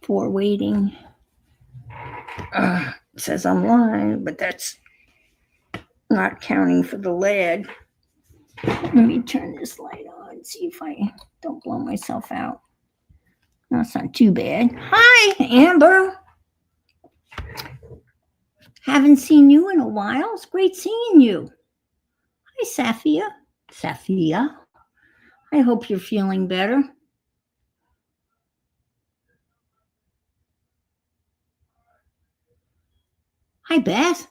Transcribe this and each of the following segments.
for waiting. Says I'm live, but that's not counting for the lead. Let me turn this light on, see if I don't blow myself out. No, it's not too bad. Hi, Amber. Haven't seen you in a while. It's great seeing you. Hi, Safia. Safia. I hope you're feeling better. Hi, Beth.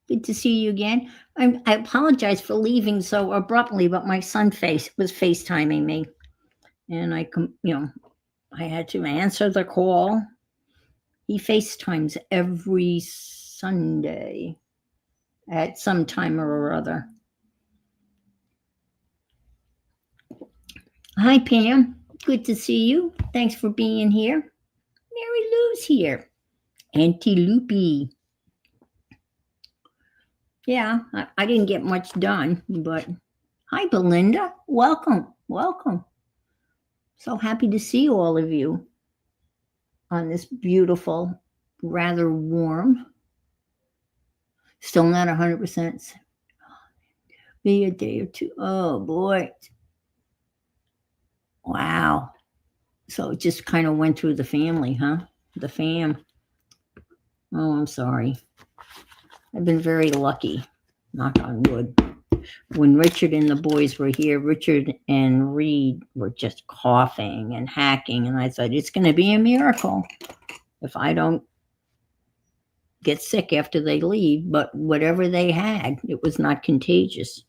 Good to see you again. I apologize for leaving so abruptly, but my son was FaceTiming me, and I had to answer the call. He FaceTimes every Sunday at some time or other. Hi, Pam. Good to see you. Thanks for being here. Mary Lou's here. Auntie Loopy. Yeah, I didn't get much done, but hi, Belinda. Welcome. Welcome. So happy to see all of you on this beautiful, rather warm, still not 100%. Be a day or two. Oh, boy. Wow. So it just kind of went through the family, huh? The fam. Oh, I'm sorry. I've been very lucky, knock on wood. When Richard and the boys were here, Richard and Reed were just coughing and hacking, and I thought, it's going to be a miracle if I don't get sick after they leave. But whatever they had, it was not contagious.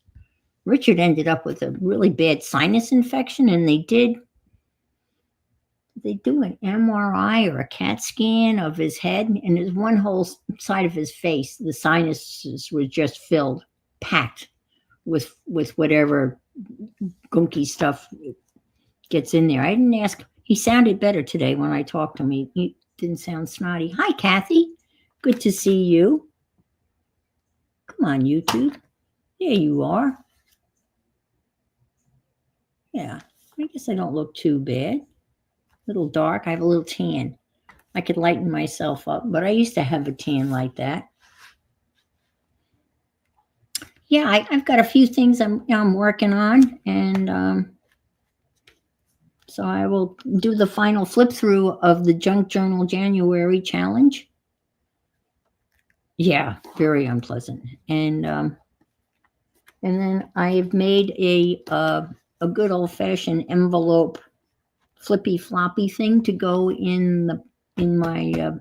Richard ended up with a really bad sinus infection, and they do an MRI or a CAT scan of his head, and there's one whole side of his face. The sinuses were just filled, packed with whatever gunky stuff gets in there. I didn't ask. He sounded better today when I talked to him. He didn't sound snotty. Hi, Kathy. Good to see you. Come on, YouTube. There you are. Yeah, I guess I don't look too bad. A little dark. I have a little tan. I could lighten myself up, but I used to have a tan like that. Yeah, I've got a few things I'm working on, and so I will do the final flip through of the Junk Journal January challenge. Yeah, very unpleasant, and then I've made a good old fashioned envelope flippy floppy thing to go in my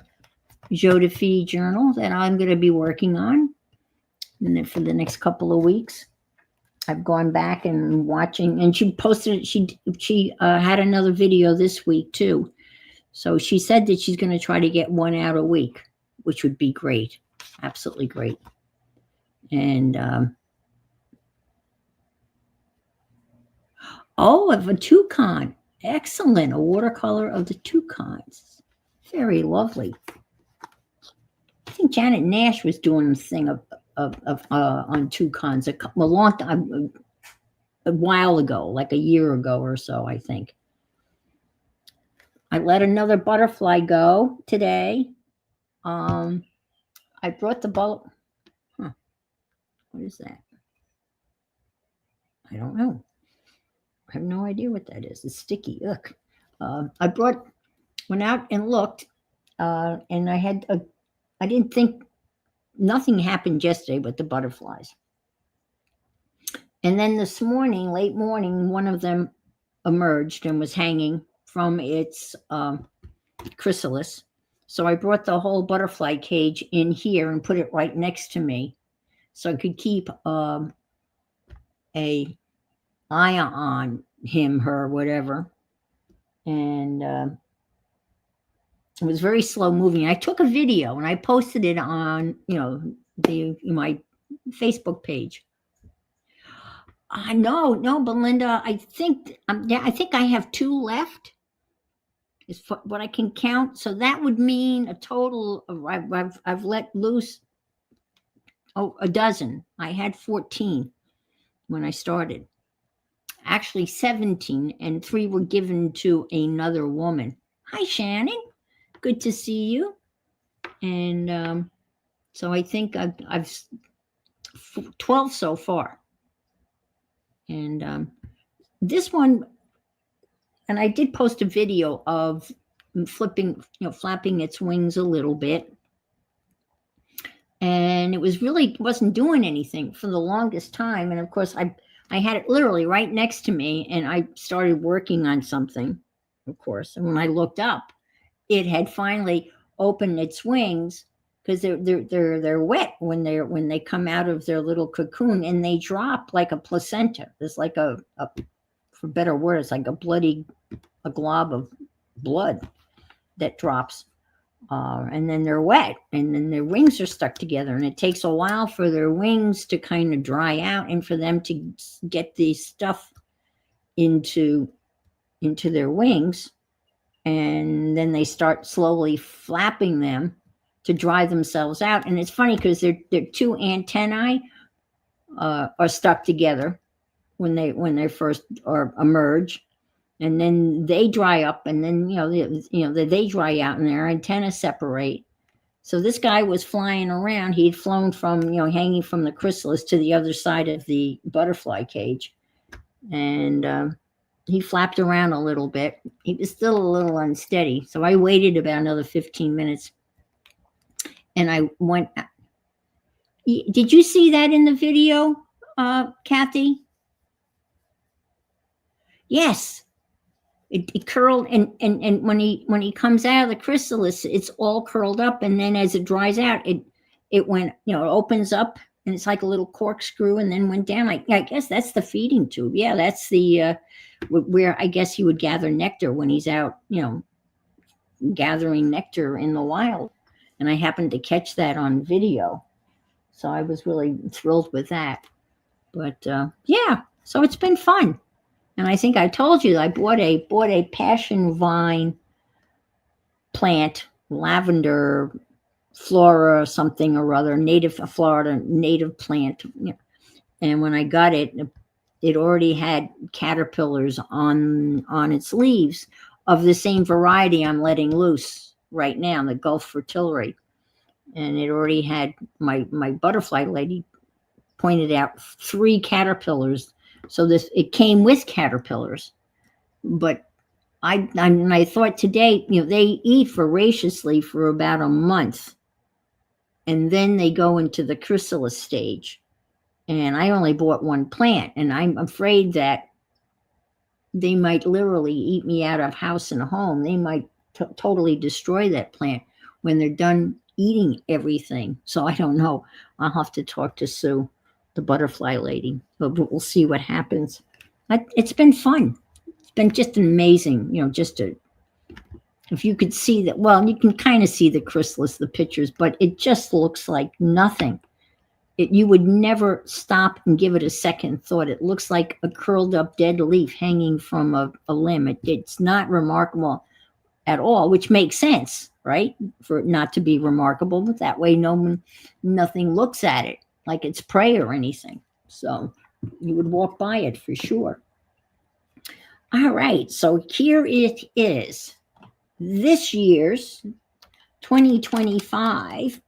Joie de Fi journal that I'm going to be working on for the next couple of weeks. I've gone back and watching, and she posted. She had another video this week too, so she said that she's going to try to get one out a week, which would be great, absolutely great. And of a toucan, excellent, a watercolor of the toucans, very lovely. I think Janet Nash was doing a thing of on toucans a while ago, like a year ago or so, I think. I let another butterfly go today. I brought the bulb. What is that? I don't know. I have no idea what that is. It's sticky. Ugh. Went out and looked, and I didn't think, nothing happened yesterday with the butterflies. And then this morning, late morning, one of them emerged and was hanging from its chrysalis. So I brought the whole butterfly cage in here and put it right next to me, so I could keep a eye on him, her, whatever. And it was very slow moving. I took a video and I posted it on my Facebook page. No, Belinda. I think I have 2 left. Is what I can count. So that would mean a total of I've let loose a dozen. I had 14 when I started. Actually 17, and 3 were given to another woman. Hi, Shannon. good to see you. And so I think I've 12 so far. And this one, and I did post a video of flapping its wings a little bit. And it wasn't doing anything for the longest time. And of course, I had it literally right next to me, and I started working on something, of course. And when I looked up, it had finally opened its wings, because they're wet when they come out of their little cocoon, and they drop like a placenta. There's like a for better words, like a glob of blood that drops. And then they're wet, and then their wings are stuck together, and it takes a while for their wings to kind of dry out and for them to get the stuff into their wings, and then they start slowly flapping them to dry themselves out. And it's funny because their two antennae are stuck together when they first emerge, and then they dry up, and then they dry out, and their antennas separate. So this guy was flying around. He'd flown from hanging from the chrysalis to the other side of the butterfly cage, and he flapped around a little bit. He was still a little unsteady, so I waited about another 15 minutes, and I went. Did you see that in the video, Kathy? Yes. It curled, and when he comes out of the chrysalis, it's all curled up, and then as it dries out, it went, it opens up, and it's like a little corkscrew, and then went down. I guess that's the feeding tube. Yeah, that's the where I guess he would gather nectar when he's out, gathering nectar in the wild. And I happened to catch that on video, so I was really thrilled with that. But yeah, so it's been fun. And I think I told you that I bought a passion vine plant, lavender flora or something or other, a Florida native plant. And when I got it, it already had caterpillars on its leaves of the same variety I'm letting loose right now, the Gulf Fritillary. And it already had, my butterfly lady pointed out, 3 caterpillars. So it came with caterpillars, but I thought today, they eat voraciously for about a month, and then they go into the chrysalis stage. And I only bought 1 plant, and I'm afraid that they might literally eat me out of house and home. They might totally destroy that plant when they're done eating everything. So I don't know. I'll have to talk to Sue, the butterfly lady, but we'll see what happens. It's been fun. It's been just amazing, if you could see that. Well, you can kind of see the chrysalis, the pictures, but it just looks like nothing. You would never stop and give it a second thought. It looks like a curled up dead leaf hanging from a limb. It's not remarkable at all, which makes sense, right? For it not to be remarkable, but that way nothing looks at it like it's prey or anything. So you would walk by it for sure. All right, so here it is. This year's 2025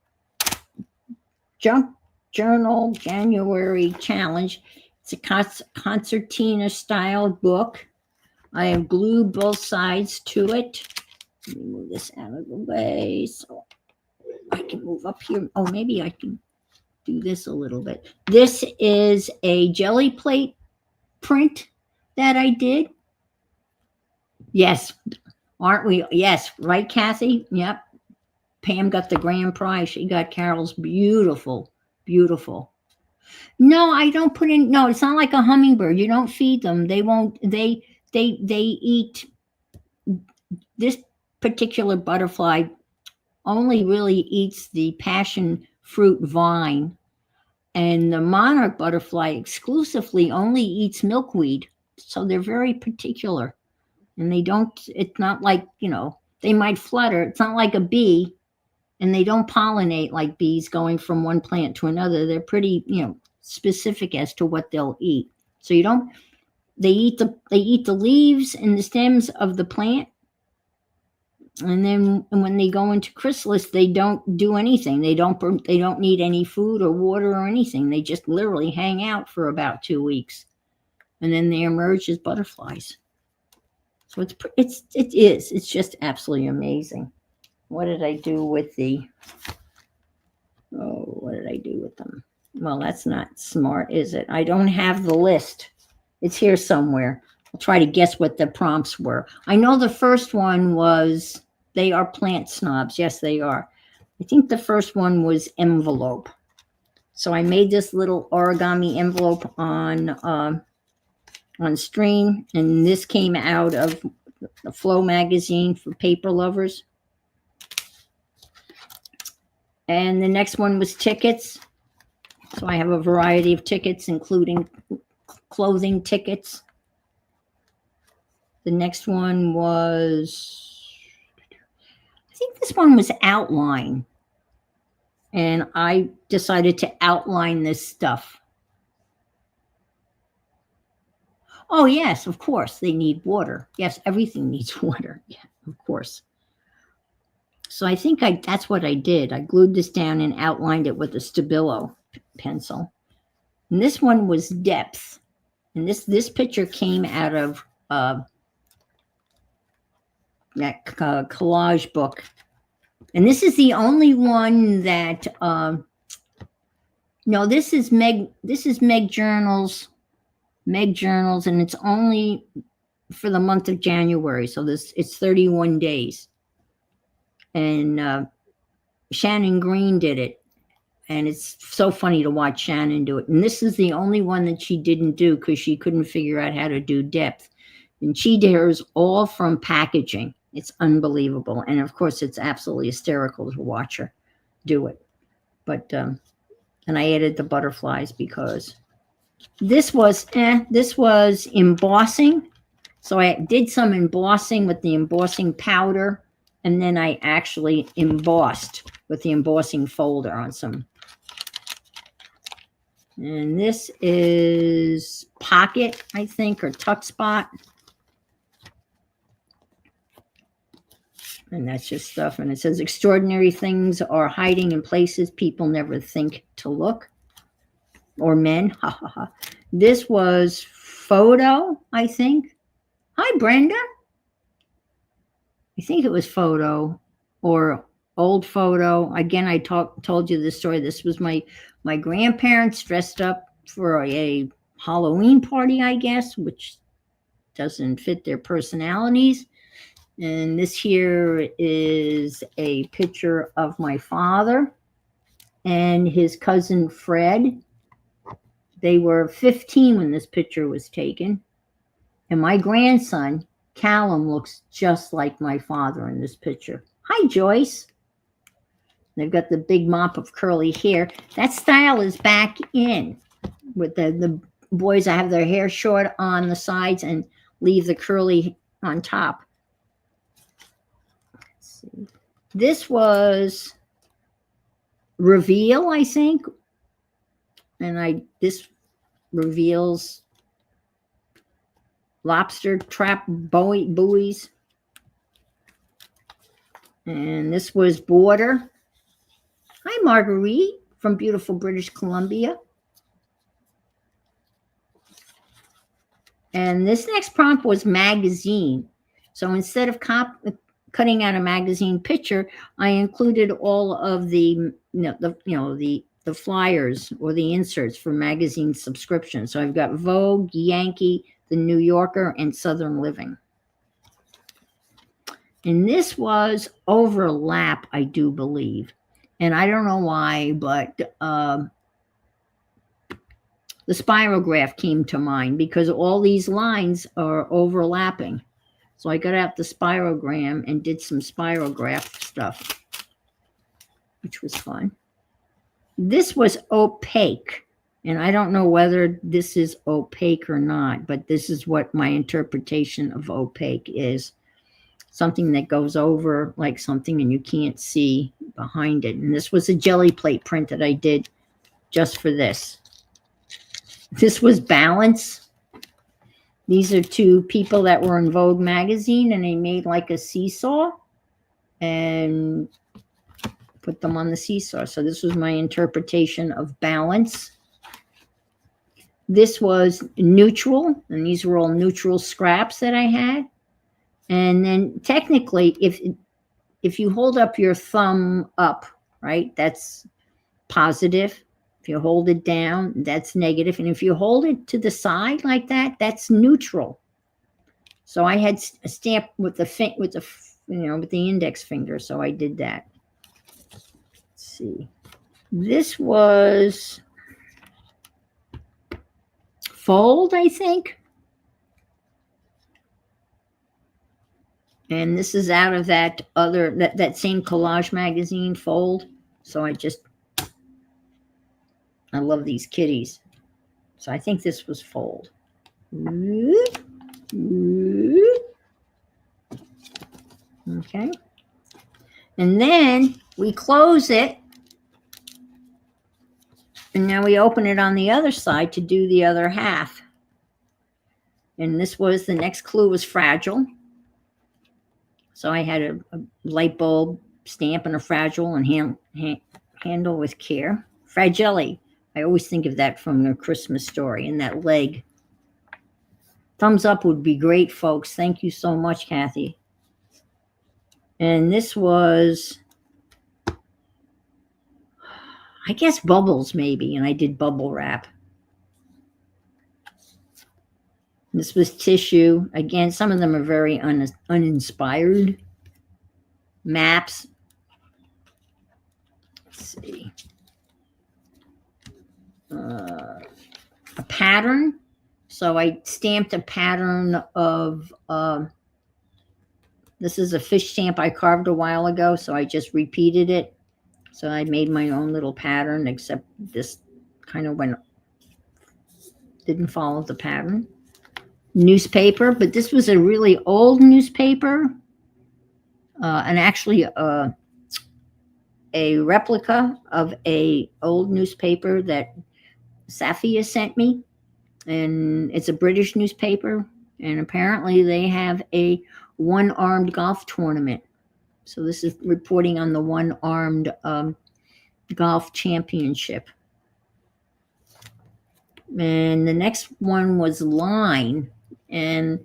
Junk Journal January Challenge. It's a concertina style book. I have glued both sides to it. Let me move this out of the way so I can move up here. Oh, maybe I can do this a little bit. This is a jelly plate print that I did. Yes, aren't we? Yes, right, Kathy? Yep. Pam got the grand prize. She got Carol's beautiful. No, I don't put in. No, it's not like a hummingbird. You don't feed them. They won't. They eat. This particular butterfly only really eats the passion fruit vine, and the monarch butterfly exclusively only eats milkweed. So they're very particular, and they don't. It's not like, they might flutter. It's not like a bee, and they don't pollinate like bees going from one plant to another. They're pretty, specific as to what they'll eat. So they eat the leaves and the stems of the plant, And then when they go into chrysalis, they don't do anything. They don't need any food or water or anything. They just literally hang out for about 2 weeks, and then they emerge as butterflies. So it's just absolutely amazing. What did I do with the? Oh, what did I do with them? Well, that's not smart, is it? I don't have the list. It's here somewhere. I'll try to guess what the prompts were. I know the first one was they are plant snobs. Yes, they are. I think the first one was envelope. So I made this little origami envelope on string, and this came out of the Flow magazine for paper lovers. And the next one was tickets. So I have a variety of tickets, including clothing tickets. The next one was, I think this one was outline. And I decided to outline this stuff. Oh, yes, of course, they need water. Yes, everything needs water. Yeah, of course. So I think that's what I did. I glued this down and outlined it with a Stabilo pencil. And this one was depth. And this picture came out of that collage book. And this is the only one that no, this is Meg Journals, and it's only for the month of January. So it's 31 days. And Shannon Green did it. And it's so funny to watch Shannon do it. And this is the only one that she didn't do because she couldn't figure out how to do depth. And she did hers all from packaging. It's unbelievable. And of course, it's absolutely hysterical to watch her do it. But, and I added the butterflies because this was embossing. So I did some embossing with the embossing powder. And then I actually embossed with the embossing folder on some. And this is pocket, I think, or tuck spot. And that's just stuff. And it says extraordinary things are hiding in places people never think to look. Or men. Ha ha ha. This was photo, I think. Hi, Brenda. I think it was photo or old photo. Again, I told you this story. This was my grandparents dressed up for a Halloween party, I guess, which doesn't fit their personalities. And this here is a picture of my father and his cousin Fred. They were 15 when this picture was taken. And my grandson, Callum, looks just like my father in this picture. Hi, Joyce. They've got the big mop of curly hair. That style is back in with the boys that have their hair short on the sides and leave the curly on top. Let's see. This was reveal, I think. And this reveals lobster trap buoys. And this was border. Hi, Marguerite from beautiful British Columbia. And this next prompt was magazine. So instead of cutting out a magazine picture, I included all of the flyers or the inserts for magazine subscriptions. So I've got Vogue, Yankee, The New Yorker, and Southern Living. And this was overlap, I do believe. And I don't know why, but the spirograph came to mind because all these lines are overlapping. So I got out the spirogram and did some spirograph stuff, which was fun. This was opaque. And I don't know whether this is opaque or not, but this is what my interpretation of opaque is. Something that goes over like something and you can't see behind it. And this was a jelly plate print that I did just for this. This was balance. These are two people that were in Vogue magazine and they made like a seesaw. and put them on the seesaw. So this was my interpretation of balance. This was neutral, and these were all neutral scraps that I had. And then technically, if you hold up your thumb up, right, that's positive. If you hold it down, that's negative. And if you hold it to the side like that, that's neutral. So I had a stamp with the index finger. So I did that. Let's see. This was fold, I think. And this is out of that same collage magazine, Fold. So I love these kitties. So I think this was Fold. Okay. And then we close it. And now we open it on the other side to do the other half. And the next clue was fragile. So I had a light bulb stamp and a fragile and handle with care. Fragile. I always think of that from the Christmas Story, and that leg. Thumbs up would be great, folks. Thank you so much, Kathy. And this was, I guess, bubbles maybe, and I did bubble wrap. This was tissue. Again, some of them are very uninspired. Maps. Let's see. A pattern. So I stamped a pattern of, this is a fish stamp I carved a while ago, so I just repeated it. So I made my own little pattern, except this kind of didn't follow the pattern. Newspaper, but this was a really old newspaper, and actually a replica of a old newspaper that Safia sent me, and it's a British newspaper, and apparently they have a one-armed golf tournament. So this is reporting on the one-armed golf championship. And the next one was line. And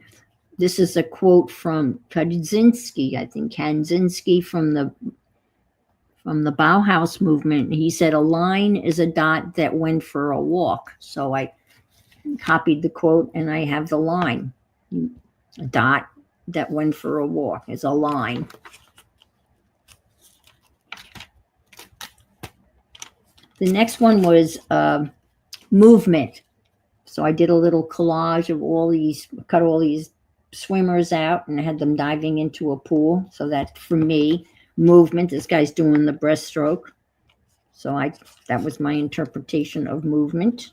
this is a quote from Kandinsky, I think Kandinsky from the Bauhaus movement. He said, "A line is a dot that went for a walk." So I copied the quote, and I have the line. A dot that went for a walk is a line. The next one was movement. So I did a little collage of cut all these swimmers out and had them diving into a pool. So that, for me, movement. This guy's doing the breaststroke. So that was my interpretation of movement.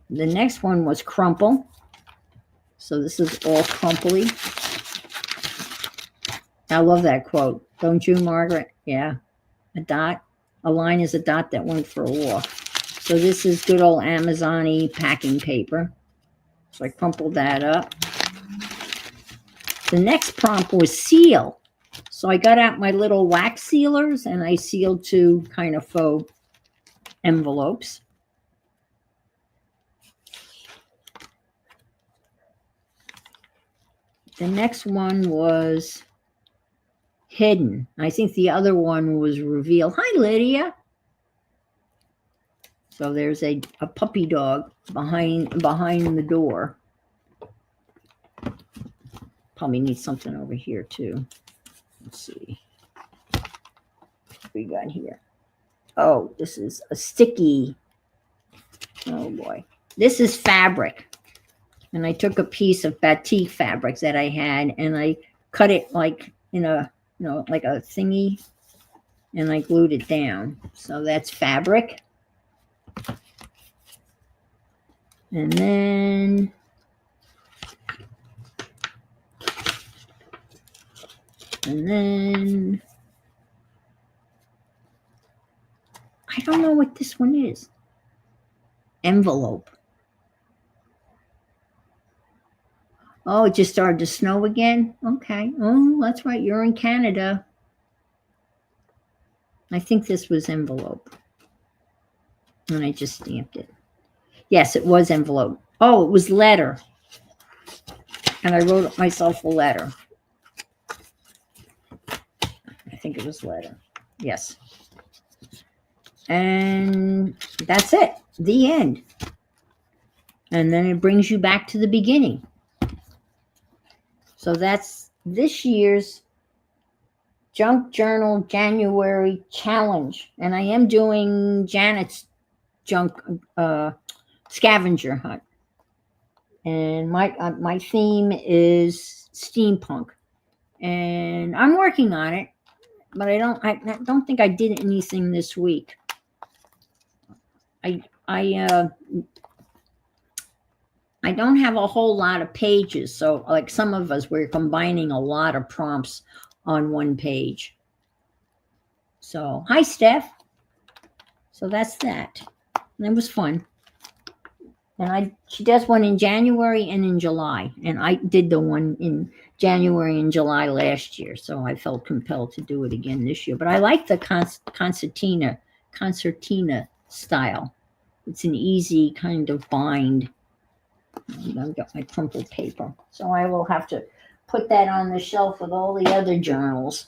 The next one was crumple. So this is all crumply. I love that quote. Don't you, Margaret? Yeah. A line is a dot that went for a walk. So this is good old Amazon-y packing paper. So I crumpled that up. The next prompt was seal. So I got out my little wax sealers and I sealed 2 kind of faux envelopes. The next one was hidden. I think the other one was reveal. Hi, Lydia. So there's a puppy dog behind the door. Probably need something over here too. Let's see. What we got here? Oh, this is a sticky. Oh boy. This is fabric. And I took a piece of batik fabric that I had and I cut it like in a, like a thingy, and I glued it down. So that's fabric. And then I don't know what this one is. Envelope. Oh, it just started to snow again? Okay. Oh, that's right. You're in Canada. I think this was envelope. And I just stamped it. Yes, it was envelope. Oh, it was letter. And I wrote myself a letter. I think it was letter. Yes. And that's it. The end. And then it brings you back to the beginning. So that's this year's Junk Journal January challenge. And I am doing Janet's junk scavenger hunt. And my theme is steampunk. And I'm working on it, but I don't think I did anything this week. I don't have a whole lot of pages, so like some of us, we're combining a lot of prompts on one page. So, hi, Steph. So that's that. And it was fun. And she does one in January and in July, and I did the one in January and July last year, so I felt compelled to do it again this year. But I like the concertina style. It's an easy kind of bind. I've got my crumpled paper, so I will have to put that on the shelf with all the other journals.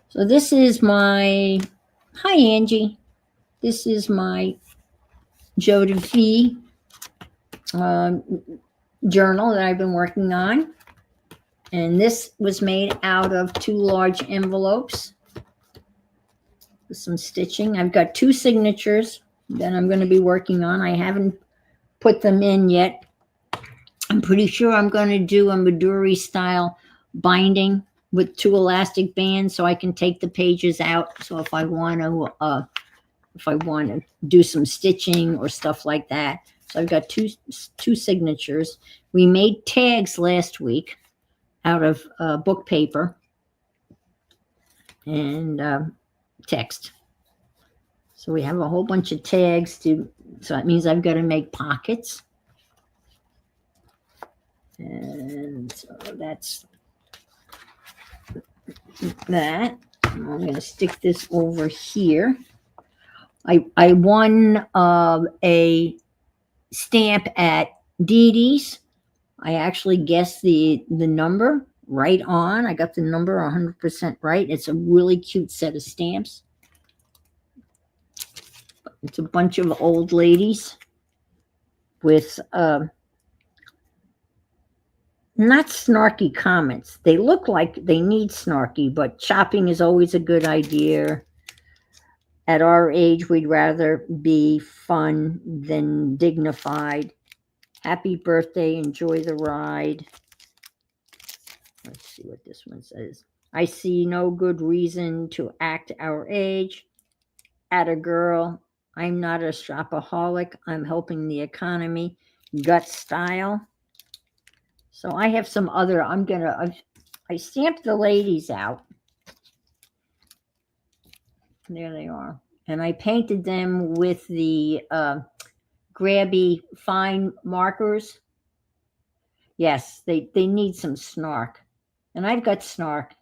So this is my, hi Angie, this is my Joie de Fi journal that I've been working on. And this was made out of 2 large envelopes with some stitching. I've got 2 signatures that I'm going to be working on. I haven't put them in yet. I'm pretty sure I'm going to do a Midori style binding with 2 elastic bands so I can take the pages out. So if I want to do some stitching or stuff like that. So I've got two signatures. We made tags last week out of book paper and text. So we have a whole bunch of tags so that means I've got to make pockets. And so that's that. I'm going to stick this over here. I won a stamp at Dee Dee's. I actually guessed the number right on. I got the number 100% right. It's a really cute set of stamps. It's a bunch of old ladies with not snarky comments. They look like they need snarky, but shopping is always a good idea. At our age, we'd rather be fun than dignified. Happy birthday, enjoy the ride. Let's see what this one says. I see no good reason to act our age. Atta girl, I'm not a shopaholic. I'm helping the economy. Gut style. So I have some other, I stamped the ladies out. There they are. And I painted them with the grabby fine markers. Yes, they need some snark. And I've got snark.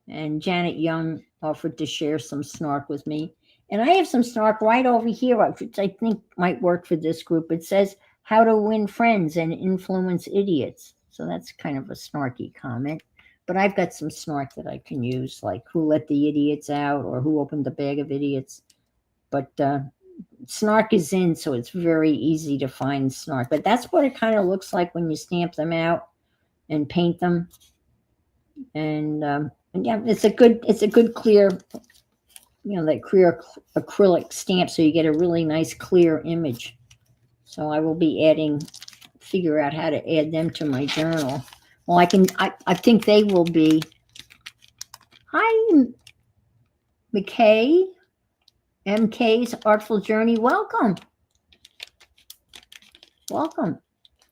And Janet Young offered to share some snark with me. And I have some snark right over here, which I think might work for this group. It says, how to win friends and influence idiots. So that's kind of a snarky comment. But I've got some snark that I can use, like who let the idiots out or who opened the bag of idiots. But snark is in, so it's very easy to find snark. But that's what it kind of looks like when you stamp them out and paint them. And yeah, it's a good clear, that clear acrylic stamp, so you get a really nice clear image. So I will be figure out how to add them to my journal. Well, I think they will be. Hi, MK's Artful Journey. Welcome.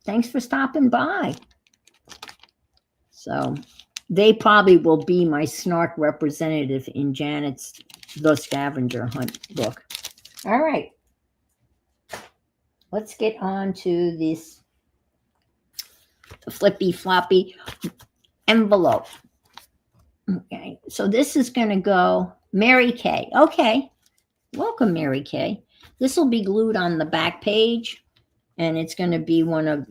Thanks for stopping by. So they probably will be my snark representative in Janet's The Scavenger Hunt book. All right. Let's get on to this the flippy floppy envelope. Okay, so this is going to go Mary Kay. Okay, welcome, Mary Kay. This will be glued on the back page, and it's going to be one of,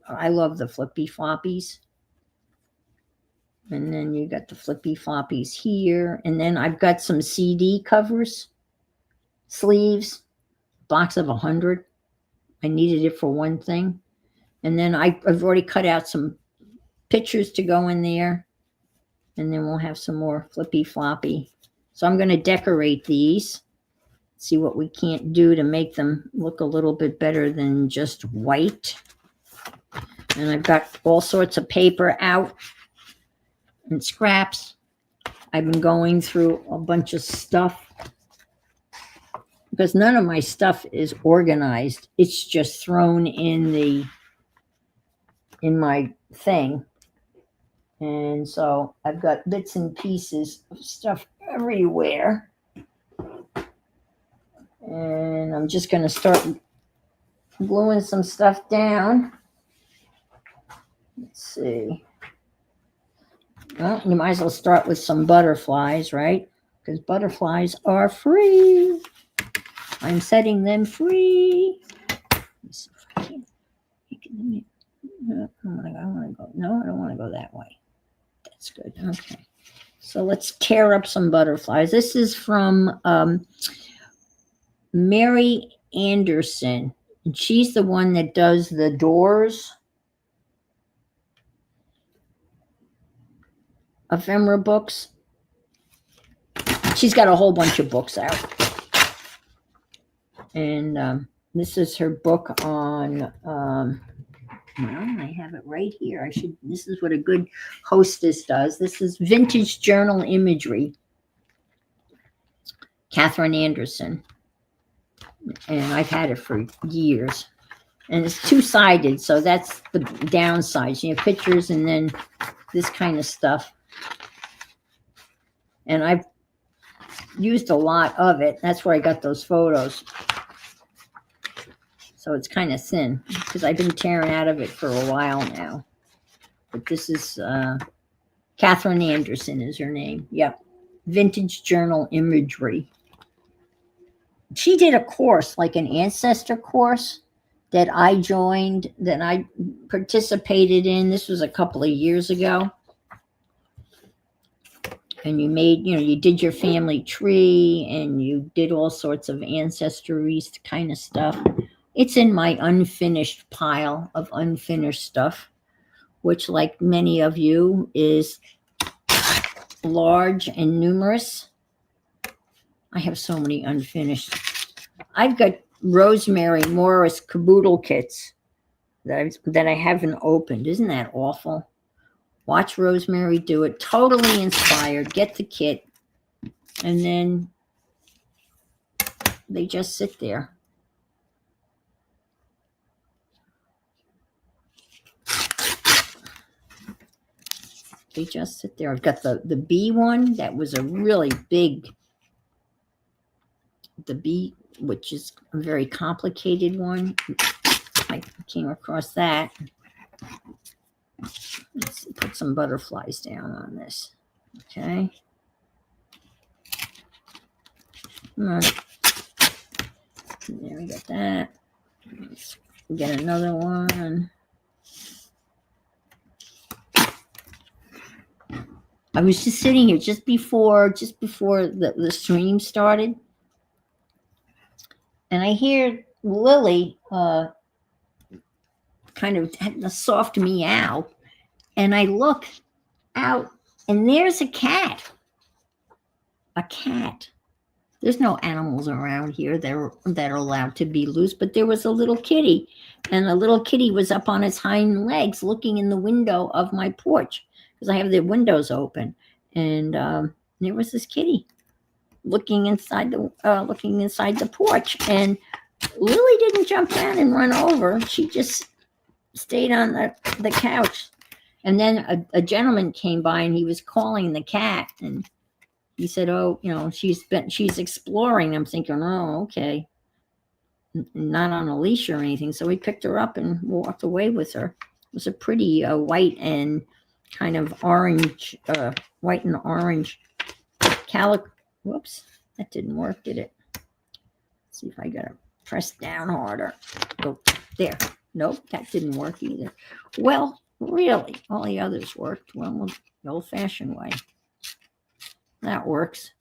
I love the flippy floppies. And then you got the flippy floppies here. And then I've got some CD covers, sleeves, box of 100. I needed it for one thing. And then I've already cut out some pictures to go in there. And then we'll have some more flippy floppy. So I'm going to decorate these. See what we can't do to make them look a little bit better than just white. And I've got all sorts of paper out and scraps. I've been going through a bunch of stuff because none of my stuff is organized. It's just thrown in my thing. And so I've got bits and pieces of stuff everywhere. And I'm just going to start gluing some stuff down. Let's see. Well, you might as well start with some butterflies, right? Because butterflies are free. I'm setting them free. Let's see if I can. I want to go. No, I don't want to go that way. That's good. Okay. So let's tear up some butterflies. This is from Mary Anderson. And she's the one that does the doors. Ephemera books. She's got a whole bunch of books out. And this is her book on, well, I have it right here. This is what a good hostess does. This is Vintage Journal Imagery. Catherine Anderson. And I've had it for years. And it's two-sided, so that's the downside. You have pictures and then this kind of stuff. And I've used a lot of it. That's where I got those photos. So it's kind of thin because I've been tearing out of it for a while now. But this is Catherine Anderson is her name. Yep. Vintage Journal Imagery. She did a course, like an ancestor course that I joined, that I participated in. This was a couple of years ago. And you made, you did your family tree and you did all sorts of ancestry kind of stuff. It's in my unfinished pile of unfinished stuff, which, like many of you, is large and numerous. I have so many unfinished. I've got Rosemary Morris caboodle kits that I haven't opened. Isn't that awful? Watch Rosemary do it. Totally inspired. Get the kit. And then they just sit there. They just sit there. I've got the bee one. That was a really big, the bee, which is a very complicated one. I came across that. Let's put some butterflies down on this. Okay. Come on. There we got that. Let's get another one. I was just sitting here just before the stream started. And I hear Lily kind of had a soft meow. And I look out, and there's a cat. A cat. There's no animals around here that are allowed to be loose, but there was a little kitty. And the little kitty was up on its hind legs looking in the window of my porch, because I have the windows open. And there was this kitty looking inside the porch. And Lily didn't jump down and run over. She just stayed on the couch. And then a gentleman came by and he was calling the cat, and he said, "Oh, she's exploring." I'm thinking, "Oh, okay, not on a leash or anything." So we picked her up and walked away with her. was a pretty white and kind of orange, white and orange calico. Whoops, that didn't work, did it? Let's see if I gotta press down harder. Oh, there. Nope, that didn't work either. Well, really, all the others worked. Well, the old-fashioned way. That works.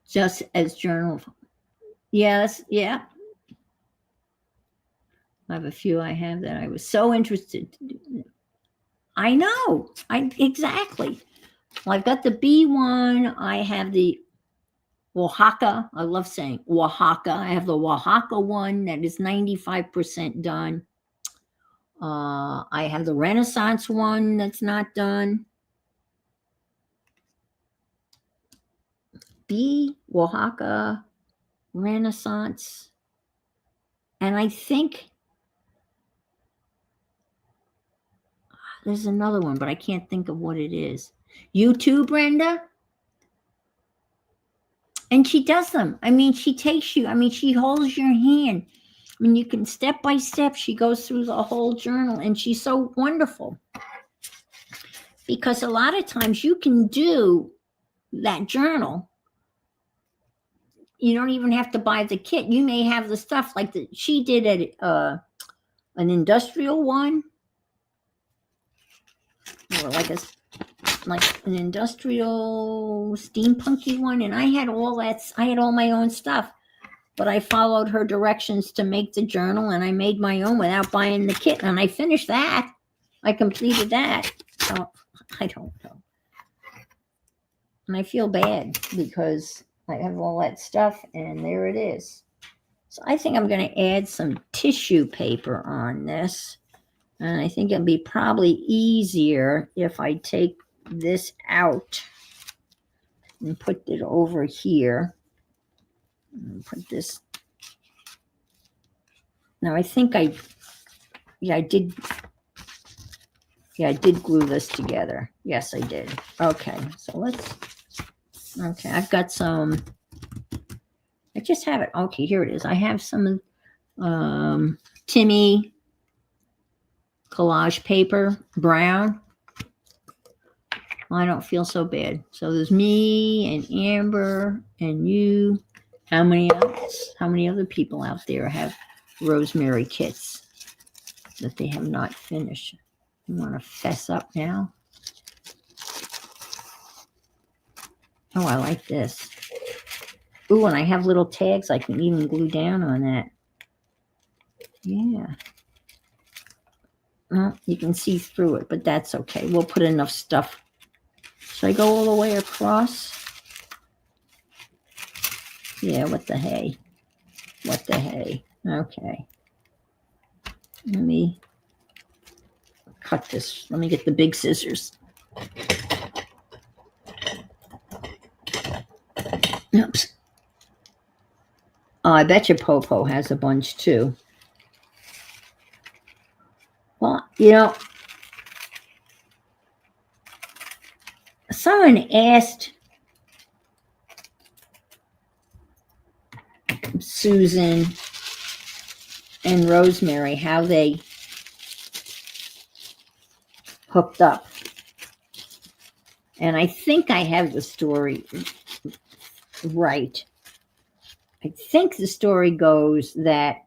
Just as journal. Yes, yeah. I have a few I have that I was so interested to do. I know. Exactly. Well, I've got the B one. I have the Oaxaca. I love saying Oaxaca. I have the Oaxaca one that is 95% done. I have the Renaissance one that's not done. B, Oaxaca, Renaissance. And I think there's another one, but I can't think of what it is. You too, Brenda? And she does them. I mean, she takes you, I mean, she holds your hand. I mean, you can step by step, she goes through the whole journal, and she's so wonderful. Because a lot of times you can do that journal. You don't even have to buy the kit. You may have the stuff like she did an industrial one, or like an industrial steampunky one, and I had all that. I had all my own stuff, but I followed her directions to make the journal, and I made my own without buying the kit, and I finished that. I completed that. So I don't know, and I feel bad because I have all that stuff, and there it is. So I think I'm going to add some tissue paper on this, and I think it'll be probably easier if I take this out and put it over here and put this. Now I think I did glue this together. Yes, I did. Okay, so I've got some, I just have it. Okay, here it is. I have some Timmy collage paper, brown. I don't feel so bad. So there's me and Amber and you. How many other people out there have rosemary kits that they have not finished? You want to fess up now? Oh, I like this. Ooh, and I have little tags I can even glue down on that. Yeah. Well, you can see through it, but that's okay. We'll put enough stuff. Should I go all the way across? Yeah, what the hey? What the hey? Okay. Let me cut this. Let me get the big scissors. Oops. Oh, I bet you Popo has a bunch too. Well, someone asked Susan and Rosemary how they hooked up. And I think I have the story right. I think the story goes that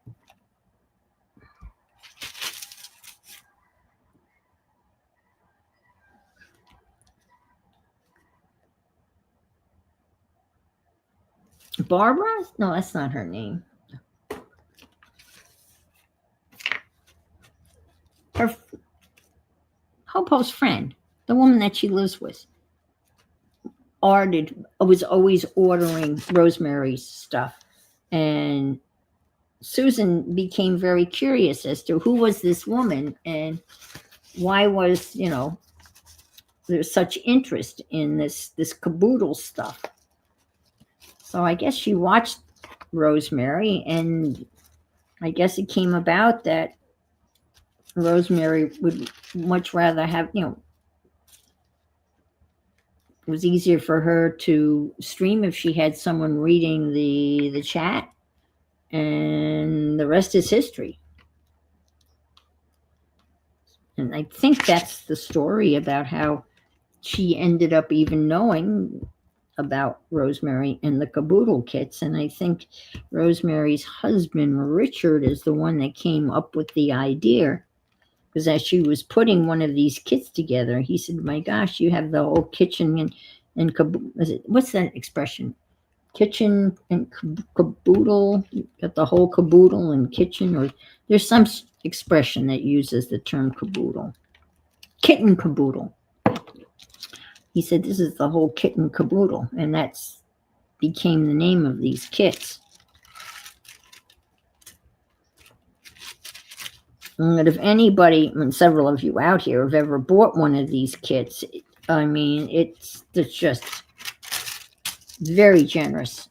Barbara? No, that's not her name. Her Popo's friend, the woman that she lives with, was always ordering Rosemary's stuff. And Susan became very curious as to who was this woman and why was, there's such interest in this caboodle stuff. So I guess she watched Rosemary, and I guess it came about that Rosemary would much rather have, it was easier for her to stream if she had someone reading the chat, and the rest is history. And I think that's the story about how she ended up even knowing about Rosemary and the caboodle kits. And I think Rosemary's husband, Richard, is the one that came up with the idea. Because as she was putting one of these kits together, he said, "My gosh, you have the whole kitchen and what's that expression? Kitchen and caboodle, you got the whole caboodle and kitchen, or there's some expression that uses the term caboodle. Kitten caboodle." He said, "This is the whole kitten caboodle," and that's became the name of these kits. And if anybody, and several of you out here, have ever bought one of these kits, I mean, it's just very generous,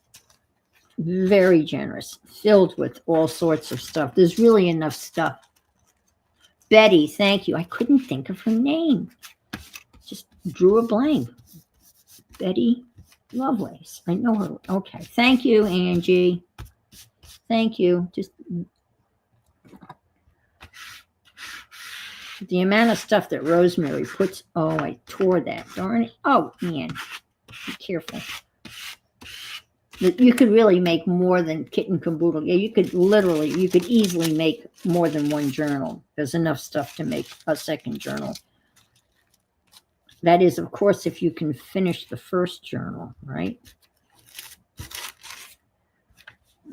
filled with all sorts of stuff. There's really enough stuff. Betty, thank you. I couldn't think of her name. Just drew a blank. Betty Lovelace. I know her. Okay. Thank you, Angie. Thank you. Just the amount of stuff that Rosemary puts. Oh, I tore that. Darn it. Oh, man. Be careful. You could really make more than kitten caboodle. Yeah, you could easily make more than one journal. There's enough stuff to make a second journal. That is, of course, if you can finish the first journal, right?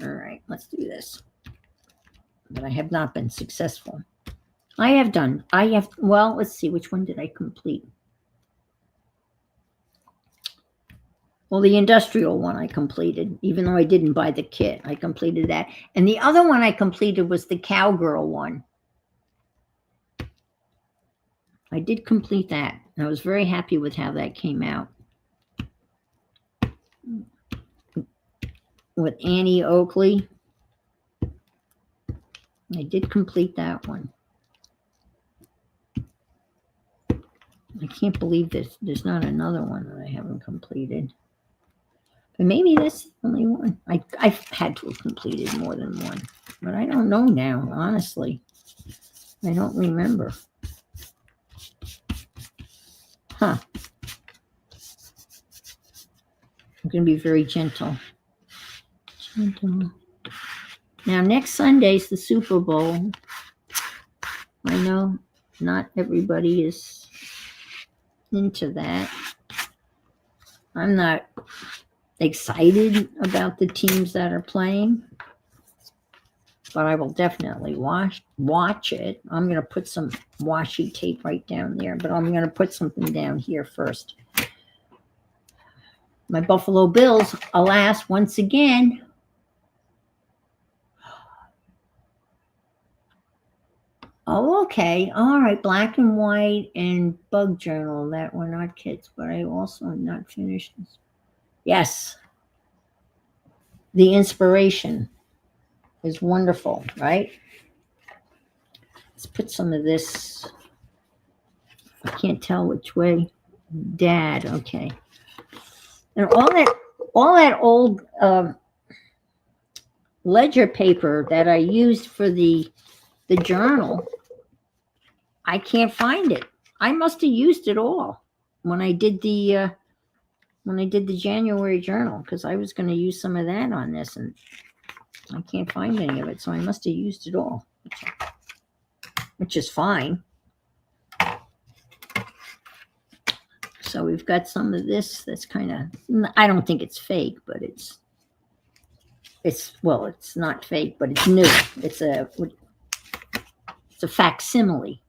All right, let's do this. But I have not been successful. Well, let's see, which one did I complete? Well, the industrial one I completed, even though I didn't buy the kit. I completed that. And the other one I completed was the cowgirl one. I did complete that. And I was very happy with how that came out. With Annie Oakley. I did complete that one. I can't believe there's not another one that I haven't completed. But maybe that's the only one. I've had to have completed more than one. But I don't know now, honestly. I don't remember. Huh. I'm going to be very gentle. Now, next Sunday's the Super Bowl. I know not everybody is into that. I'm not excited about the teams that are playing, but I will definitely watch it. I'm going to put some washi tape right down there, but I'm going to put something down here first. My Buffalo Bills, alas, once again. Oh, okay. All right. Black and white and bug journal that were not kits, but I also am not finished. Yes. The inspiration is wonderful, right? Let's put some of this. I can't tell which way. Dad, okay. And all that old ledger paper that I used for the journal, I can't find it. I must have used it all when I did the January journal, because I was going to use some of that on this, and I can't find any of it. So I must have used it all, which is fine. So we've got some of this that's kind of, I don't think it's fake, but it's not fake, but it's new. It's a facsimile.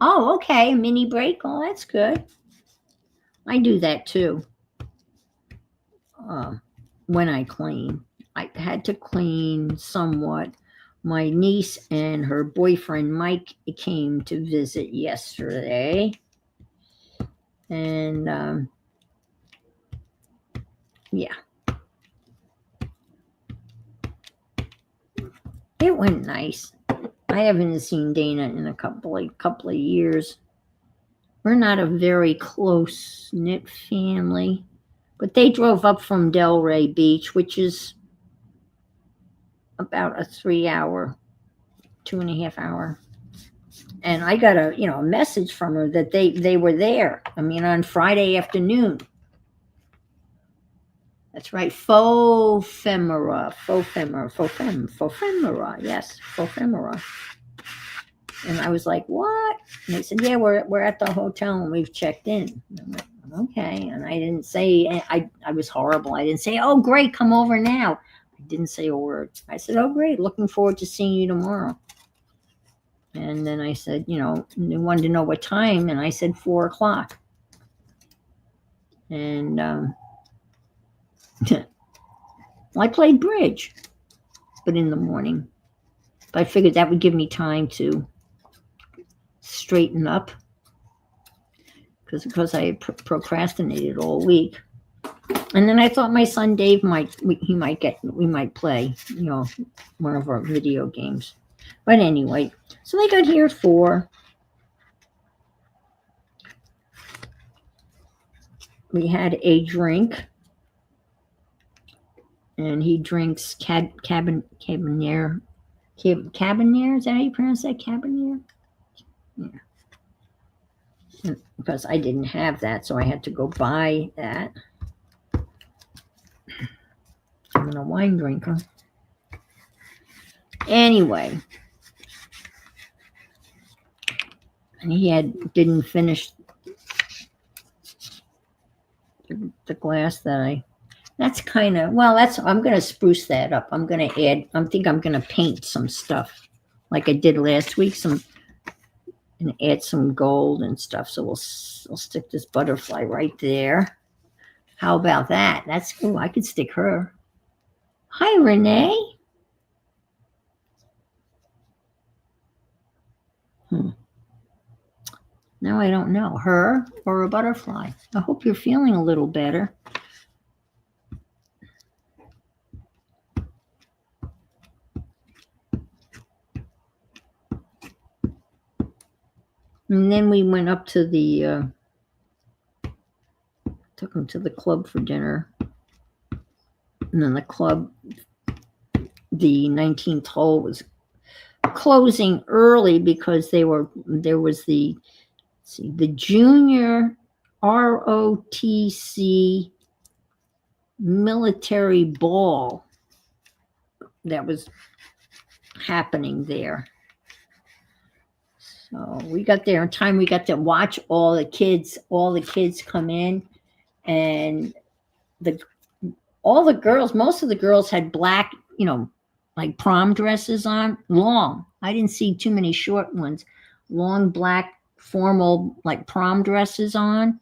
Oh, okay, a mini break. Oh, that's good. I do that too. When I clean, I had to clean somewhat. My niece and her boyfriend Mike came to visit yesterday, and yeah, it went nice. I haven't seen Dana in a couple of years. We're not a very close-knit family, but they drove up from Delray Beach, which is about a 3 hour, 2.5 hour. And I got a message from her that they were there. I mean, on Friday afternoon. That's right, faux femora, faux femora, faux femora. Yes, faux femora. And I was like, what? And they said, yeah, we're at the hotel and we've checked in. And I'm like, okay. And I didn't say, I was horrible. I didn't say, oh, great, come over now. I didn't say a word. I said, oh, great, looking forward to seeing you tomorrow. And then I said, they wanted to know what time. And I said 4 o'clock. And I played bridge, but in the morning. But I figured that would give me time to straighten up because I had procrastinated all week. And then I thought my son Dave we might play, one of our video games. But anyway, so they got here at 4. We had a drink, and he drinks Cabernet. Cabernet, is that how you pronounce that? Cabernet? Yeah. Because I didn't have that, so I had to go buy that. I'm a wine drinker. Anyway, and he didn't finish the glass that that's kind of, I'm going to spruce that up. I'm going to I'm going to paint some stuff like I did last week, and add some gold and stuff. So we'll stick this butterfly right there. How about that? I could stick her. Hi, Renee. Now I don't know, her or a butterfly. I hope you're feeling a little better. And then we went up to took him to the club for dinner. And then the club, the 19th hole was closing early because there was the junior ROTC military ball that was happening there. So we got there in time. We got to watch all the kids come in, and all the girls, most of the girls had black, like prom dresses on, long. I didn't see too many short ones. Long black formal like prom dresses on,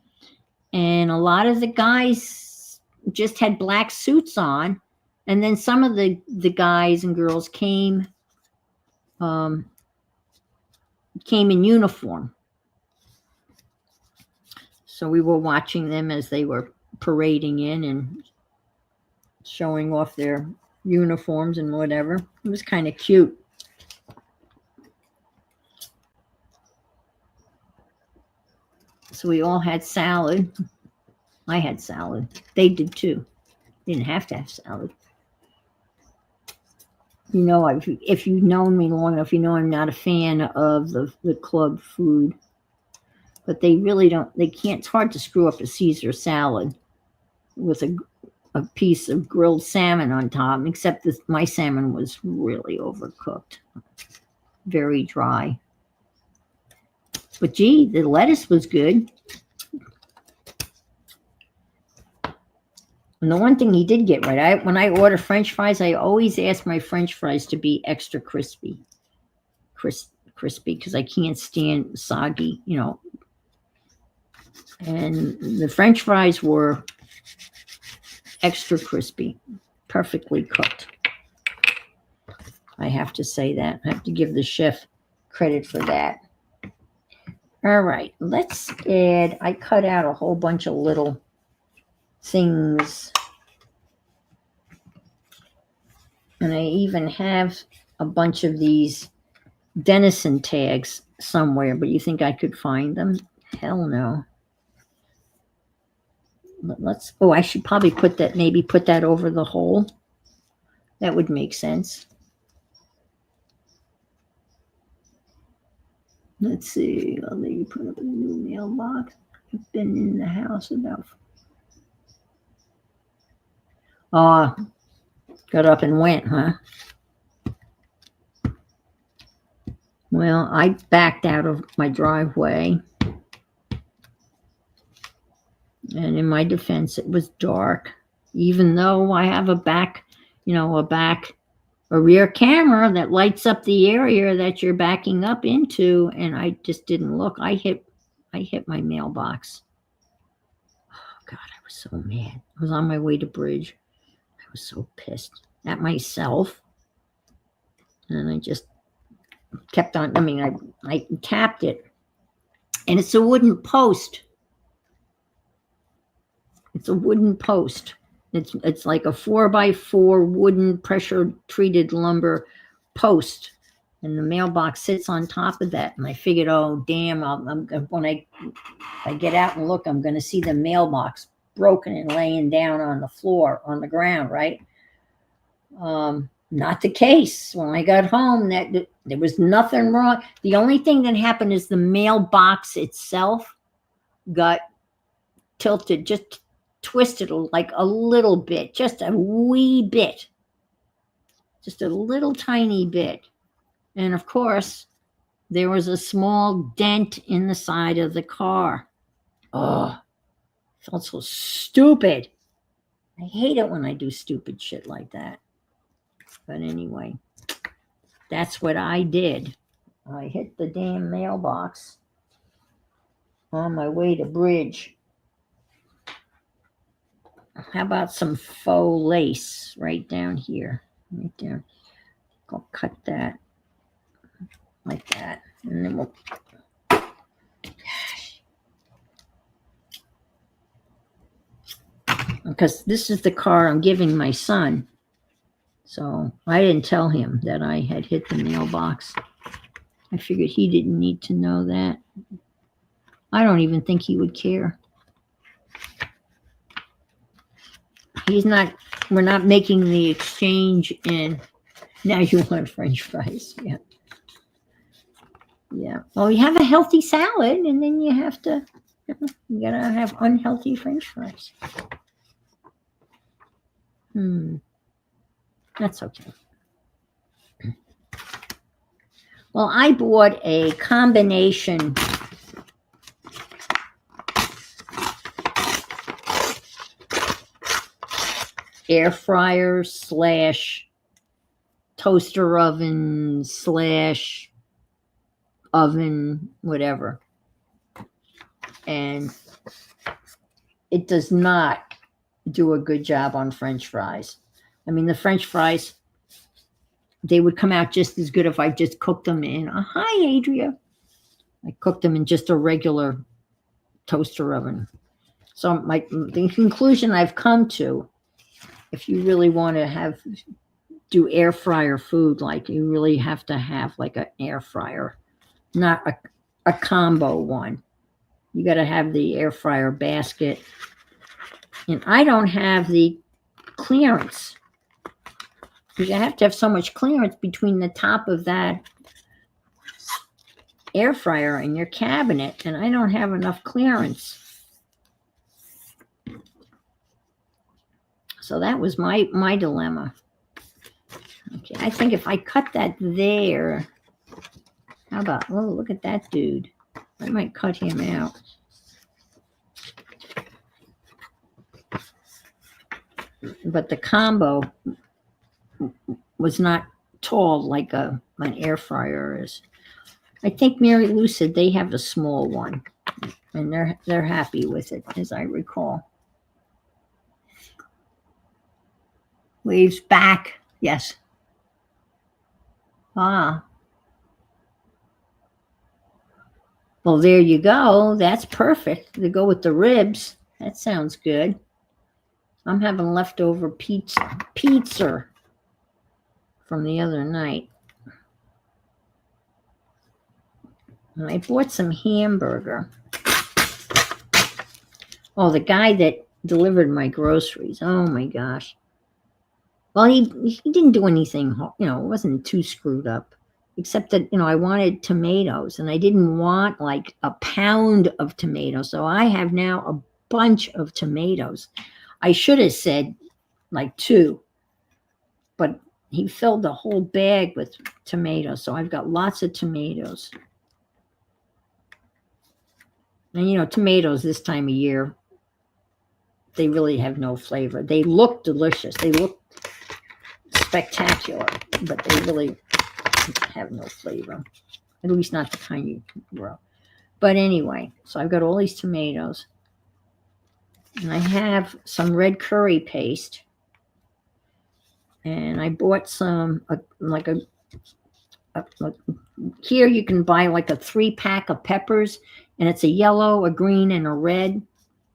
and a lot of the guys just had black suits on, and then some of the guys and girls came in uniform. So we were watching them as they were parading in and showing off their uniforms and whatever. It was kind of cute. So we all had salad. I had salad. They did too. Didn't have to have salad. If you've known me long enough, I'm not a fan of the club food. But they really don't, it's hard to screw up a Caesar salad with a piece of grilled salmon on top, except that my salmon was really overcooked. Very dry. But gee, the lettuce was good. And the one thing he did get right, when I order French fries, I always ask my French fries to be extra crispy. Crispy, because I can't stand soggy, And the French fries were extra crispy, perfectly cooked. I have to say that. I have to give the chef credit for that. All right, let's add, I cut out a whole bunch of little things. And I even have a bunch of these Denison tags somewhere, but you think I could find them? Hell no. I should probably put that over the hole. That would make sense. Let's see. A lady put up a new mailbox. I've been in the house about. Oh, got up and went, huh? Well, I backed out of my driveway. And in my defense, it was dark. Even though I have a rear camera that lights up the area that you're backing up into, and I just didn't look. I hit my mailbox. Oh God, I was so mad. I was on my way to Bridge. I was so pissed at myself. And I just kept on. I tapped it. And it's a wooden post. It's a wooden post. It's like a 4x4 wooden pressure treated lumber post, and the mailbox sits on top of that. And I figured, oh damn, when I get out and look, I'm going to see the mailbox broken and laying down on the floor, on the ground, right? Not the case. When I got home, that there was nothing wrong. The only thing that happened is the mailbox itself got tilted, just twisted like a little bit, just a wee bit, just a little tiny bit. And of course, there was a small dent in the side of the car. Oh, I felt so stupid. I hate it when I do stupid shit like that. But anyway, that's what I did. I hit the damn mailbox on my way to Bridge. How about some faux lace right down here? Right down. I'll cut that like that. And then we'll. Because this is the car I'm giving my son. So I didn't tell him that I had hit the mailbox. I figured he didn't need to know that. I don't even think he would care. We're not making the exchange in, now you want French fries. Yeah. Yeah. Well, you have a healthy salad, and then you gotta have unhealthy French fries. That's okay. Well, I bought a combination air fryer / toaster oven / oven, whatever. And it does not do a good job on French fries. I mean, the French fries, they would come out just as good if I just cooked them in. Hi, Adria. I cooked them in just a regular toaster oven. So the conclusion I've come to, if you really want to do air fryer food, like you really have to have like an air fryer, not a combo one. You got to have the air fryer basket. And I don't have the clearance, because you have to have so much clearance between the top of that air fryer and your cabinet, and I don't have enough clearance. So that was my dilemma. Okay, I think if I cut that there, how about, oh, look at that dude. I might cut him out. But the combo was not tall like an air fryer is. I think Mary Lou said they have a small one, and they're happy with it, as I recall. Waves back, yes. Ah. Well, there you go. That's perfect to go with the ribs. That sounds good. I'm having leftover pizza from the other night. And I bought some hamburger. Oh, the guy that delivered my groceries. Oh my gosh. Well, he didn't do anything, it wasn't too screwed up. except that, I wanted tomatoes and I didn't want like a pound of tomatoes. So I have now a bunch of tomatoes. I should have said like two, but he filled the whole bag with tomatoes. So I've got lots of tomatoes. And tomatoes this time of year, they really have no flavor. They look delicious. They look spectacular, but they really have no flavor. At least not the kind you grow. But anyway, so I've got all these tomatoes. And I have some red curry paste. And I bought some, here you can buy like a 3-pack of peppers. And it's a yellow, a green, and a red.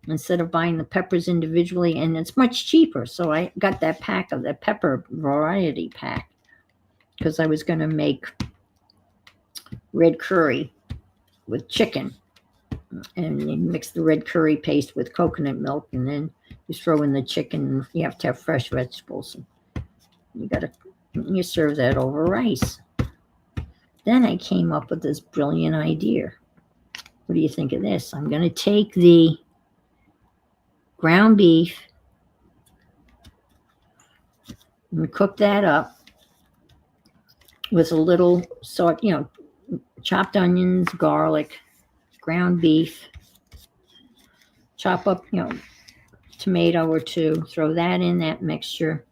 Instead of buying the peppers individually. And it's much cheaper. So I got that pack of the pepper variety pack. Because I was going to make red curry with chicken. And you mix the red curry paste with coconut milk, and then you throw in the chicken. You have to have fresh vegetables. You serve that over rice. Then I came up with this brilliant idea. What do you think of this? I'm going to take the ground beef and cook that up with a little salt, chopped onions, garlic, ground beef, chop up, tomato or two, throw that in that mixture.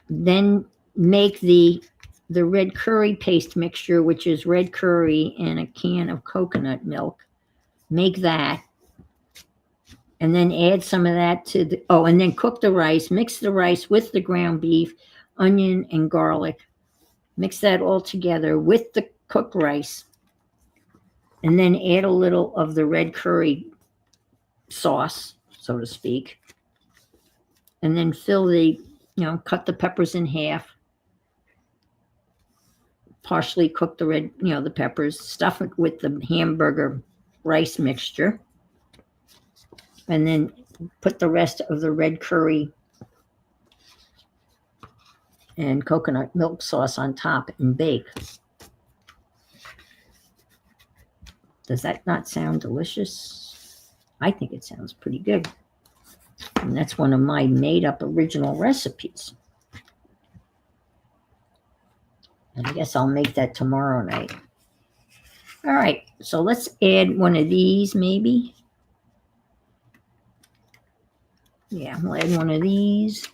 Then make the red curry paste mixture, which is red curry and a can of coconut milk. Make that. And then add some of that and then cook the rice. Mix the rice with the ground beef, onion, and garlic. Mix that all together with the cooked rice. And then add a little of the red curry sauce, so to speak. And then cut the peppers in half. Partially cook the peppers. Stuff it with the hamburger rice mixture. And then put the rest of the red curry and coconut milk sauce on top and bake. Does that not sound delicious? I think it sounds pretty good. And that's one of my made-up original recipes. And I guess I'll make that tomorrow night. All right, so let's add one of these maybe. Yeah, we'll add one of these.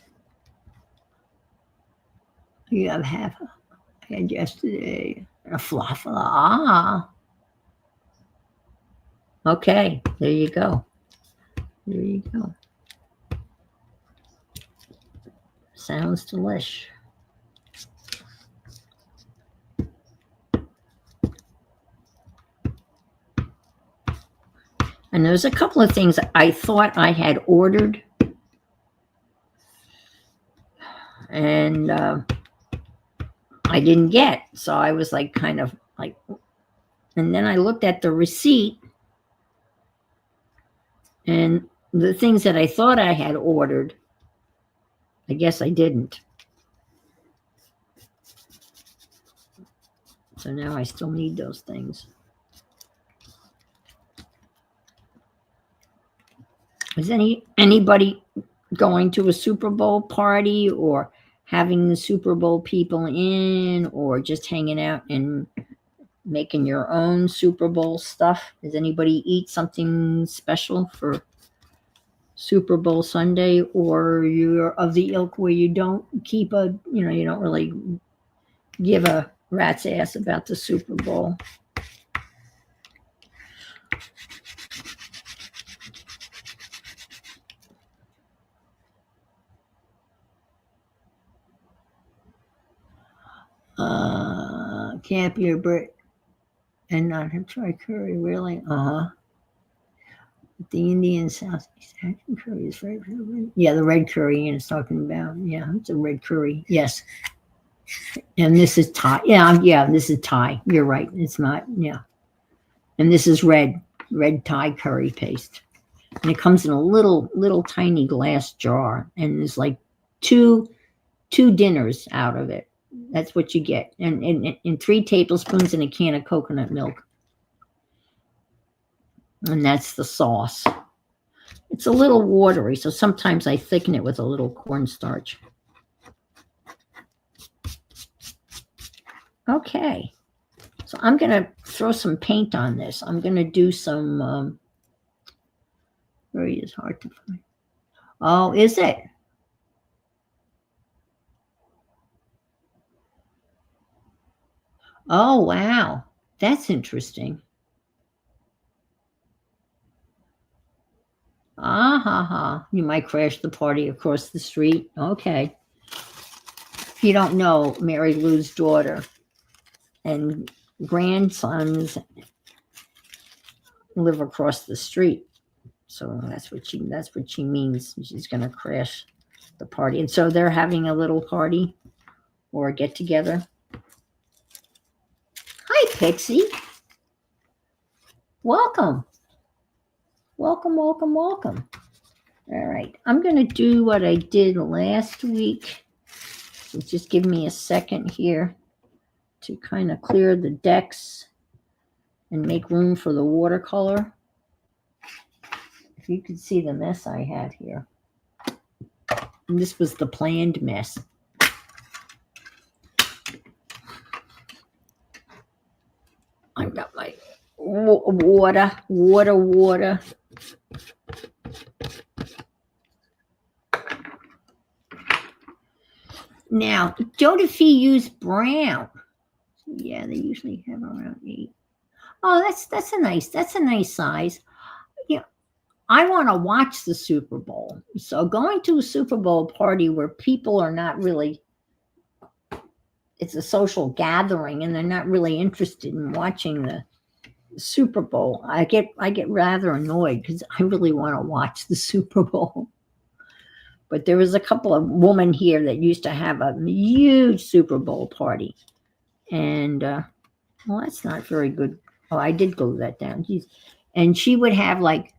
You have half I had yesterday. A falafel. Ah. Okay, there you go. There you go. Sounds delish. And there's a couple of things I thought I had ordered. And I didn't get. So I was like, and then I looked at the receipt. And the things that I thought I had ordered, I guess I didn't. So now I still need those things. Is anybody going to a Super Bowl party or having the Super Bowl people in or just hanging out and making your own Super Bowl stuff? Does anybody eat something special for Super Bowl Sunday, or you're of the ilk where you don't keep you don't really give a rat's ass about the Super Bowl? Camp your Brit and not have try curry, really? The Indian Southeast Asian curry is very, yeah, the red curry Ian is talking about. Yeah, it's a red curry. Yes. And this is Thai. Yeah, this is Thai. You're right. It's not, yeah. And this is red Thai curry paste. And it comes in a little tiny glass jar. And there's like two dinners out of it. That's what you get. And 3 tablespoons in a can of coconut milk. And that's the sauce. It's a little watery, so sometimes I thicken it with a little cornstarch. Okay. So I'm going to throw some paint on this. I'm going to do some, where is hard to find. Oh, is it? Oh, wow. That's interesting. Ah, ha, ha. You might crash the party across the street. Okay. If you don't know, Mary Lou's daughter and grandsons live across the street. So that's what she means. She's going to crash the party. And so they're having a little party or a get together. Hi, Pixie. Welcome. Welcome, welcome, welcome. All right. I'm going to do what I did last week. So just give me a second here to kind of clear the decks and make room for the watercolor. If you could see the mess I had here. And this was the planned mess. I've got my water. Now, Joie de Fi used brown. Yeah, they usually have around 8. Oh, that's a nice size. Yeah, I want to watch the Super Bowl. So going to a Super Bowl party where people are not really, it's a social gathering and they're not really interested in watching the Super Bowl. I get rather annoyed because I really want to watch the Super Bowl. But there was a couple of women here that used to have a huge Super Bowl party. And, well, that's not very good. Oh, I did glue that down. Jeez. And she would have like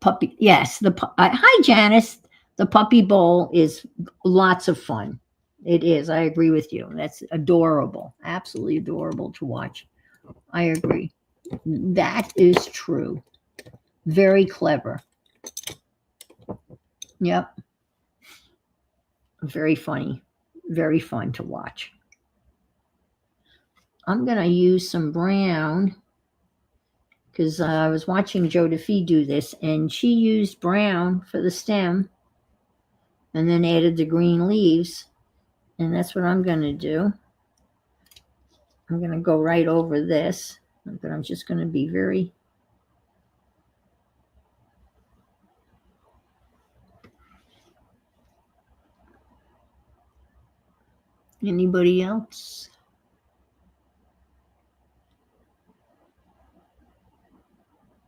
puppy. Yes. Hi, Janice. The puppy bowl is lots of fun. It is. I agree with you. That's adorable. Absolutely adorable to watch. I agree. That is true. Very clever. Yep. Very funny. Very fun to watch. I'm going to use some brown because I was watching Joie de Fi do this, and she used brown for the stem and then added the green leaves. And that's what I'm going to do. I'm going to go right over this, but I'm just going to be very... Anybody else?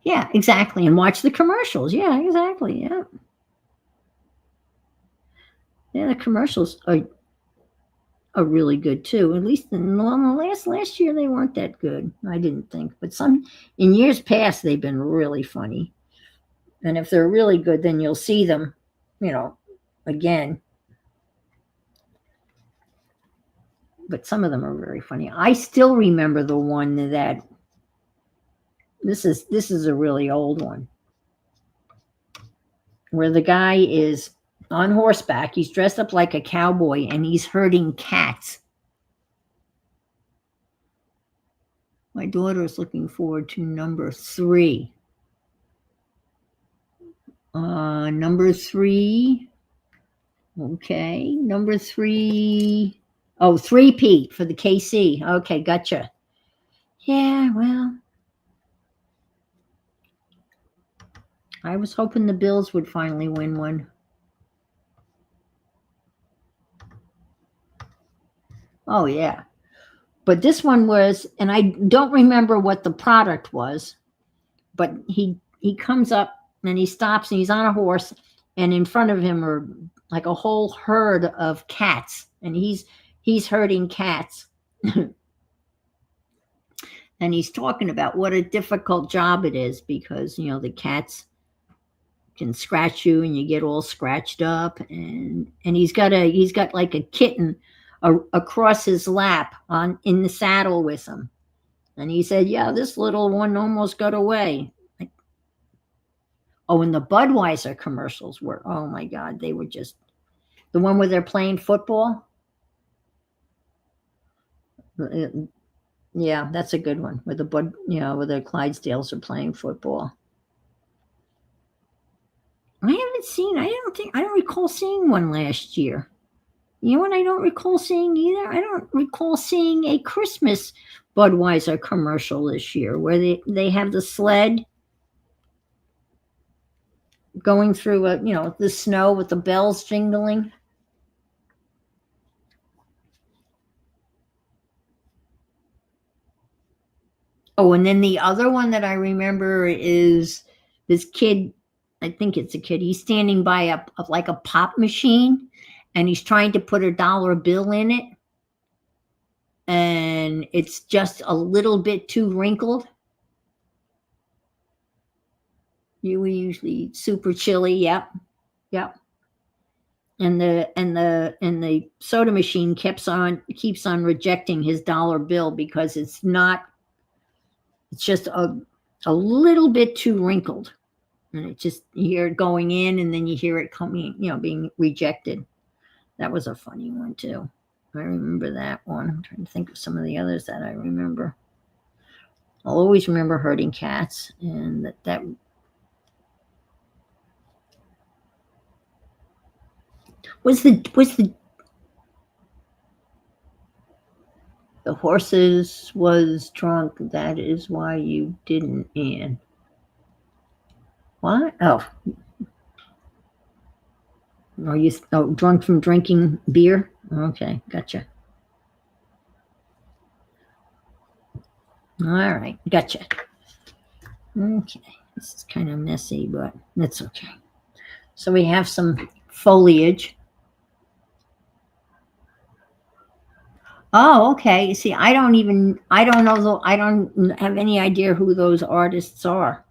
Yeah, exactly. And watch the commercials. Yeah, exactly. Yeah. Yeah, the commercials are really good too. At least in the last year they weren't that good. I didn't think, but some in years past they've been really funny. And if they're really good, then you'll see them, again. But some of them are very funny. I still remember the one that this is a really old one where the guy is on horseback. He's dressed up like a cowboy and he's herding cats. My daughter is looking forward to number 3. Number 3. Okay, number 3. Oh, 3P for the KC. Okay, gotcha. Yeah, well, I was hoping the Bills would finally win one. Oh, yeah. But this one was, and I don't remember what the product was, but he comes up and he stops and he's on a horse, and in front of him are like a whole herd of cats, and he's herding cats. And he's talking about what a difficult job it is because, the cats can scratch you and you get all scratched up, and he's got like a kitten, across his lap on in the saddle with him. And he said, "Yeah, this little one almost got away." Oh, and the Budweiser commercials were, oh my God, they were just the one where they're playing football. Yeah, that's a good one. Where the where the Clydesdales are playing football. I don't recall seeing one last year. You know what I don't recall seeing either? I don't recall seeing a Christmas Budweiser commercial this year where they have the sled going through the snow with the bells jingling. Oh, and then the other one that I remember is this kid. I think it's a kid. He's standing by like a pop machine, and he's trying to put a dollar bill in it, and it's just a little bit too wrinkled. You usually eat super chili. Yep, yep. And the soda machine keeps on rejecting his dollar bill because it's not. It's just a little bit too wrinkled. And it just you hear it going in and then you hear it coming, being rejected. That was a funny one too. I remember that one. I'm trying to think of some of the others that I remember. I'll always remember herding cats, and that was the horses was drunk. That is why you didn't, Anne. What? Oh, are you drunk from drinking beer? Okay, gotcha. All right, gotcha. Okay, this is kind of messy, but that's okay. So we have some foliage. Oh, okay. See, I don't know, I don't have any idea who those artists are.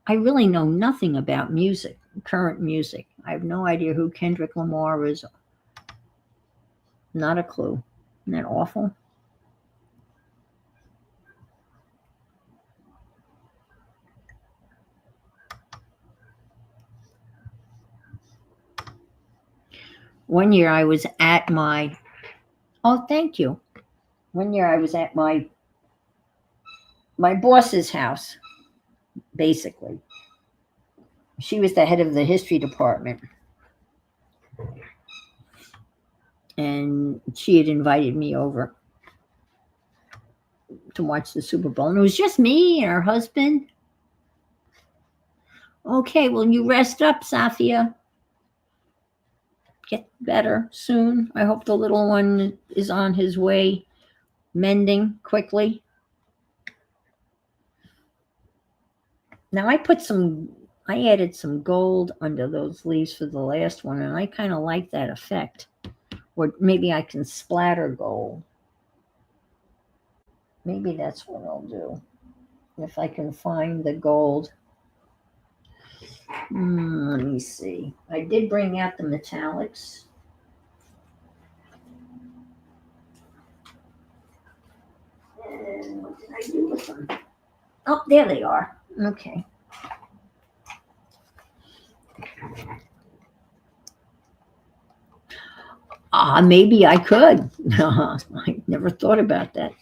I really know nothing about music, current music. I have no idea who Kendrick Lamar is. Not a clue. Isn't that awful? One year I was at my, oh, thank you. One year I was at my boss's house, basically. She was the head of the history department. And she had invited me over to watch the Super Bowl. And it was just me and her husband. Okay, well, you rest up, Safia. Get better soon. I hope the little one is on his way, mending quickly. Now, I added some gold under those leaves for the last one, and I kind of like that effect. Or maybe I can splatter gold. Maybe that's what I'll do. If I can find the gold. Let me see. I did bring out the metallics. And what did I do with them? Oh, there they are. Okay. Maybe I could. I never thought about that.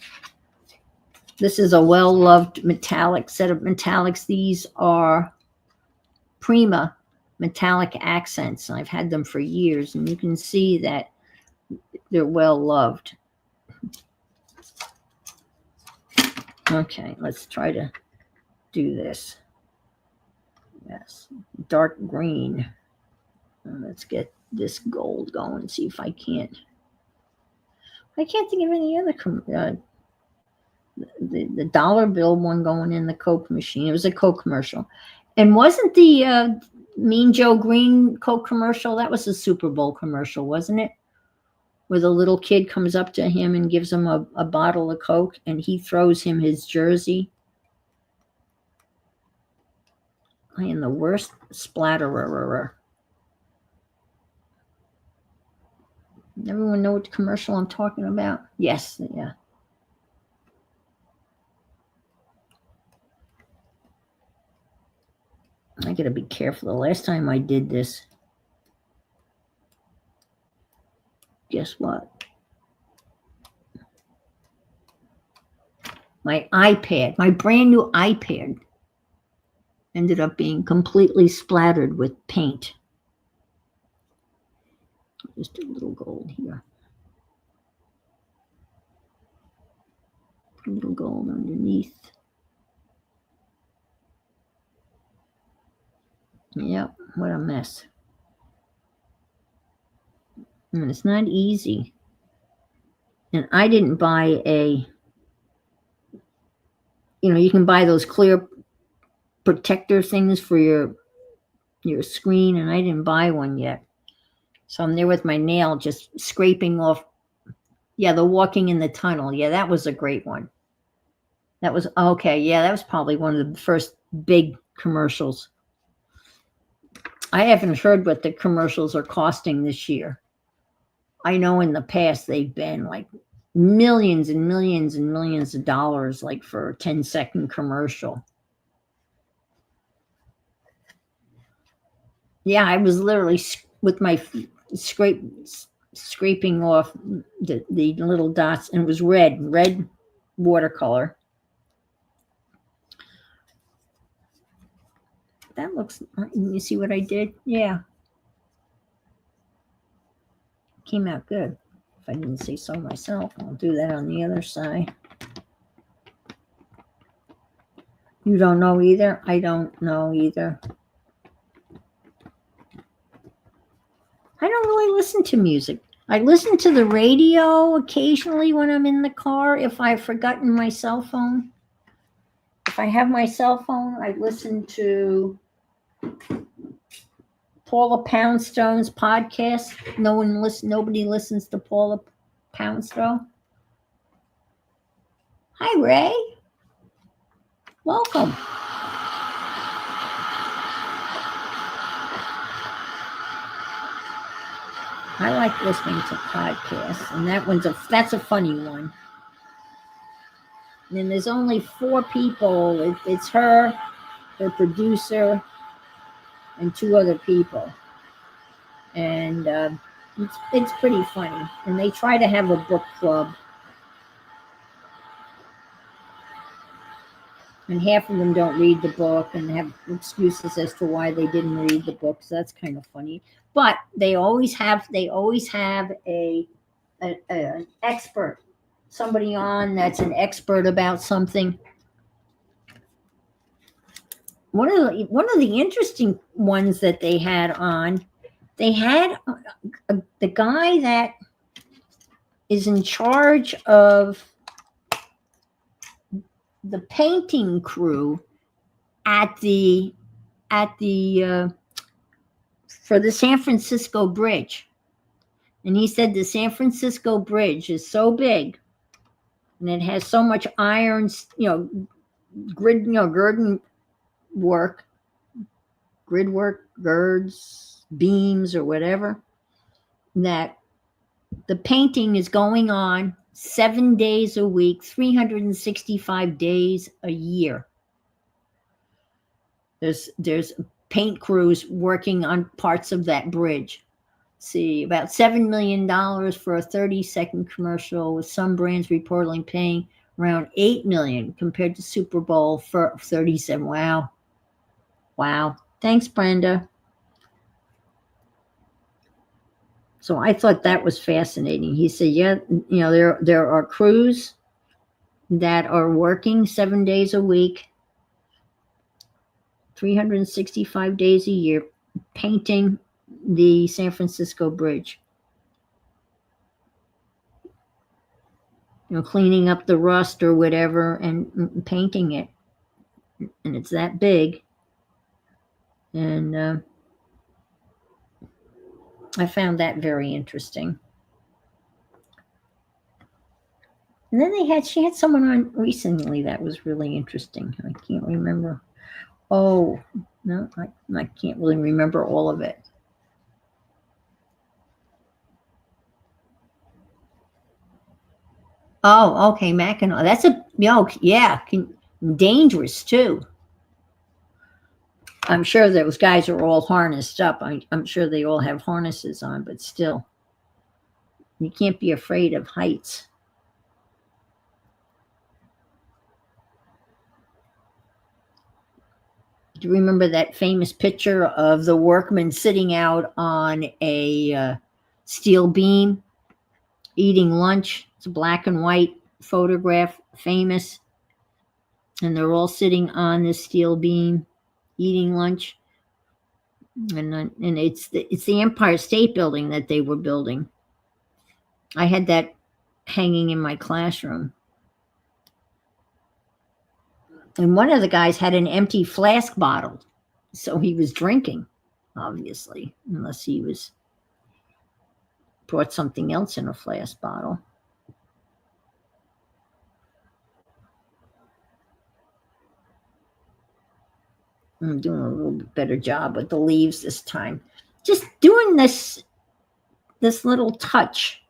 This is a well-loved metallic set of metallics. These are Prima metallic accents. I've had them for years, and you can see that they're well-loved. Okay, let's try to do this. Yes, dark green. Let's get this gold going. See if I can't. I can't think of any other. The dollar bill one going in the Coke machine. It was a Coke commercial, and wasn't the Mean Joe Green Coke commercial? That was a Super Bowl commercial, wasn't it? Where the little kid comes up to him and gives him a bottle of Coke, and he throws him his jersey. I am the worst splatterer. Everyone know what commercial I'm talking about? Yes, yeah. I gotta be careful. The last time I did this, guess what? My iPad, my brand new iPad, ended up being completely splattered with paint. Just a little gold here. A little gold underneath. Yep, what a mess. And it's not easy. And I didn't buy you can buy those clear protector things for your screen, and I didn't buy one yet. So I'm there with my nail just scraping off. Yeah, the walking in the tunnel. Yeah, that was a great one. That was okay. Yeah, that was probably one of the first big commercials. I haven't heard what the commercials are costing this year. I know in the past they've been like millions and millions and millions of dollars, like for a 10-second commercial. Yeah, I was literally with my scraping off the little dots, and it was red watercolor. That looks, you see what I did? Yeah. Came out good. If I didn't say so myself, I'll do that on the other side. You don't know either? I don't know either. I don't really listen to music. I listen to the radio occasionally when I'm in the car if I've forgotten my cell phone. If I have my cell phone, I listen to Paula Poundstone's podcast. Nobody listens to Paula Poundstone. Hi, Ray. Welcome. I like listening to podcasts, and that's a funny one. And there's only 4 people. It's her producer, and 2 other people, and it's pretty funny. And they try to have a book club, and half of them don't read the book and have excuses as to why they didn't read the book. So that's kind of funny. But they always have an expert, somebody on that's an expert about something. One of the interesting ones that they had on, they had the guy that is in charge of the painting crew at the for the San Francisco Bridge. And he said the San Francisco Bridge is so big and it has so much irons, grid work, girds, beams, or whatever, that the painting is going on 7 days a week, 365 days a year. There's paint crews working on parts of that bridge. See, about $7 million for a 30-second commercial, with some brands reportedly paying around $8 million compared to Super Bowl for 37. Wow. Thanks, Brenda. So I thought that was fascinating. He said, yeah, there are crews that are working 7 days a week, 365 days a year, painting the San Francisco Bridge. Cleaning up the rust or whatever and painting it. And it's that big. And I found that very interesting. And then she had someone on recently that was really interesting. I can't remember. Oh, no, I can't really remember all of it. Oh, okay, Mackinac. That's a yoke. Yeah, dangerous too. I'm sure those guys are all harnessed up. I'm sure they all have harnesses on, but still, you can't be afraid of heights. Do you remember that famous picture of the workman sitting out on a steel beam eating lunch? It's a black and white photograph, famous, and they're all sitting on this steel beam eating lunch. And it's the Empire State Building that they were building. I had that hanging in my classroom. And one of the guys had an empty flask bottle, so he was drinking, obviously, unless he was brought something else in a flask bottle. I'm doing a little bit better job with the leaves this time. Just doing this little touch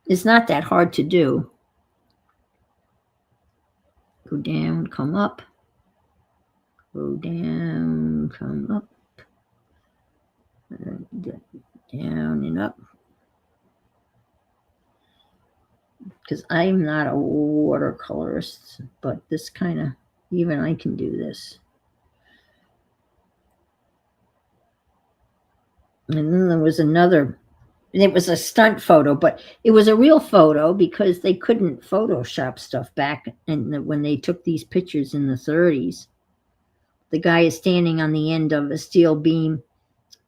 is not that hard to do. Go down, come up. Go down, come up. Down and up. Because I'm not a watercolorist, but this kind of, even I can do this. And then there was another, it was a stunt photo, but it was a real photo because they couldn't Photoshop stuff back and when they took these pictures in the 30s. The guy is standing on the end of a steel beam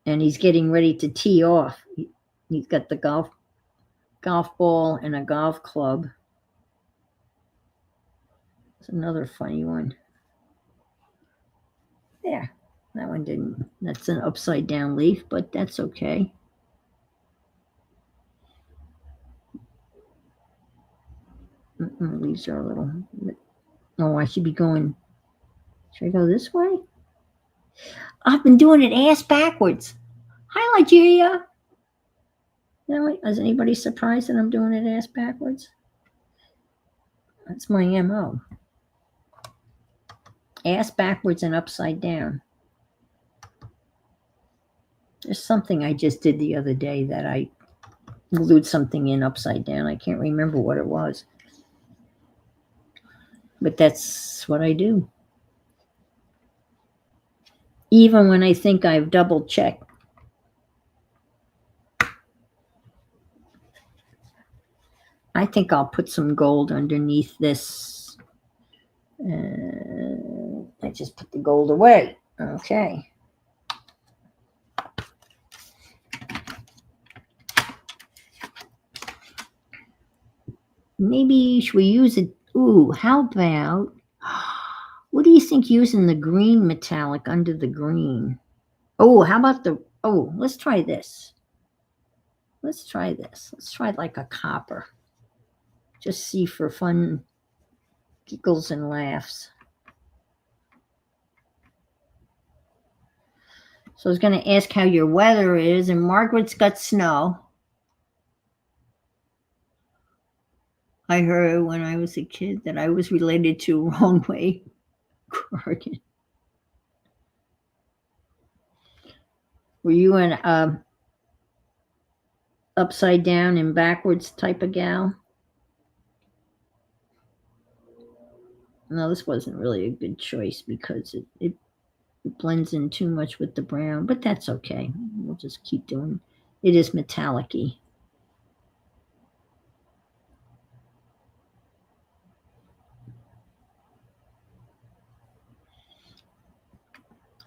and he's getting ready to tee off. He's got the golf ball and a golf club. It's another funny one. There, that one didn't. That's an upside down leaf, but that's okay. Leaves are a little. Oh, I should be going. Should I go this way? I've been doing it ass backwards. Hi, Nigeria. Is anybody surprised that I'm doing it ass backwards? That's my MO. Ass backwards and upside down. There's something I just did the other day that I glued something in upside down. I can't remember what it was. But that's what I do. Even when I think I've double checked. I think I'll put some gold underneath this. I just put the gold away. Okay. Maybe should we use it? Ooh, how about, what do you think using the green metallic under the green? Oh, how about let's try this. Let's try this. Let's try like a copper. Just see for fun, giggles and laughs. So I was going to ask how your weather is, and Margaret's got snow. I heard when I was a kid that I was related to Wrong Way Corrigan. Were you an upside down and backwards type of gal? No, this wasn't really a good choice because it blends in too much with the brown, but that's okay. We'll just keep doing it. It is metallic-y.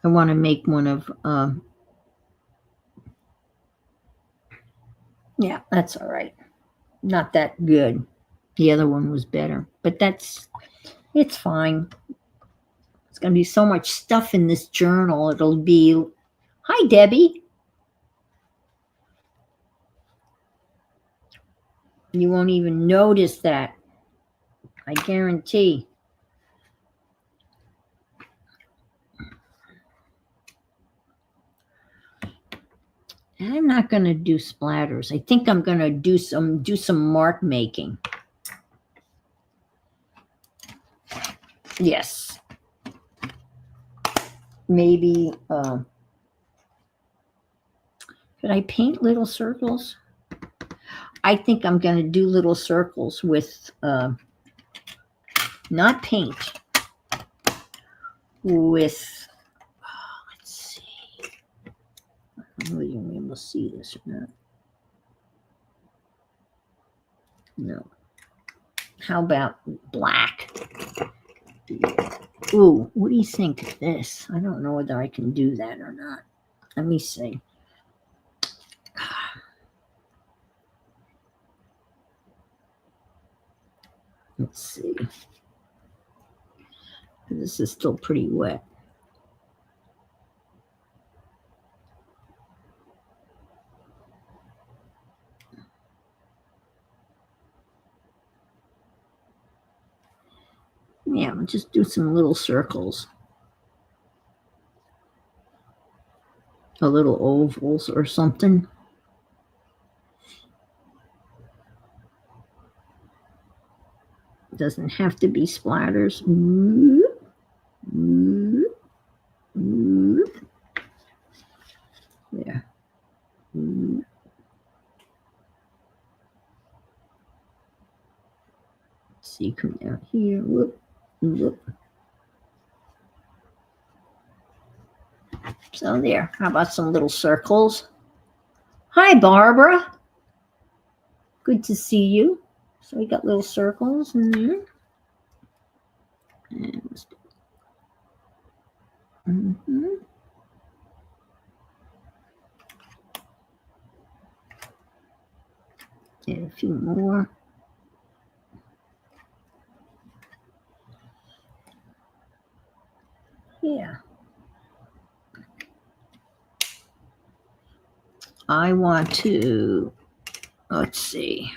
I want to make one of, yeah, that's all right. Not that good. The other one was better, but it's fine. It's going to be so much stuff in this journal. It'll be, hi, Debbie. You won't even notice that. I guarantee. And I'm not going to do splatters. I think I'm going to do some mark making. Yes. Maybe, could I paint little circles? I think I'm going to do little circles with, not paint, with, let's see. I don't know if you'll be able to see this or not. No. How about black? Ooh, what do you think of this? I don't know whether I can do that or not. Let me see. Let's see. This is still pretty wet. Yeah, we'll just do some little circles. A little ovals or something. Doesn't have to be splatters. There. See, come down here. Whoop, whoop. So there. How about some little circles? Hi, Barbara. Good to see you. So we got little circles in there. And and a few more. Yeah. I want to, let's see.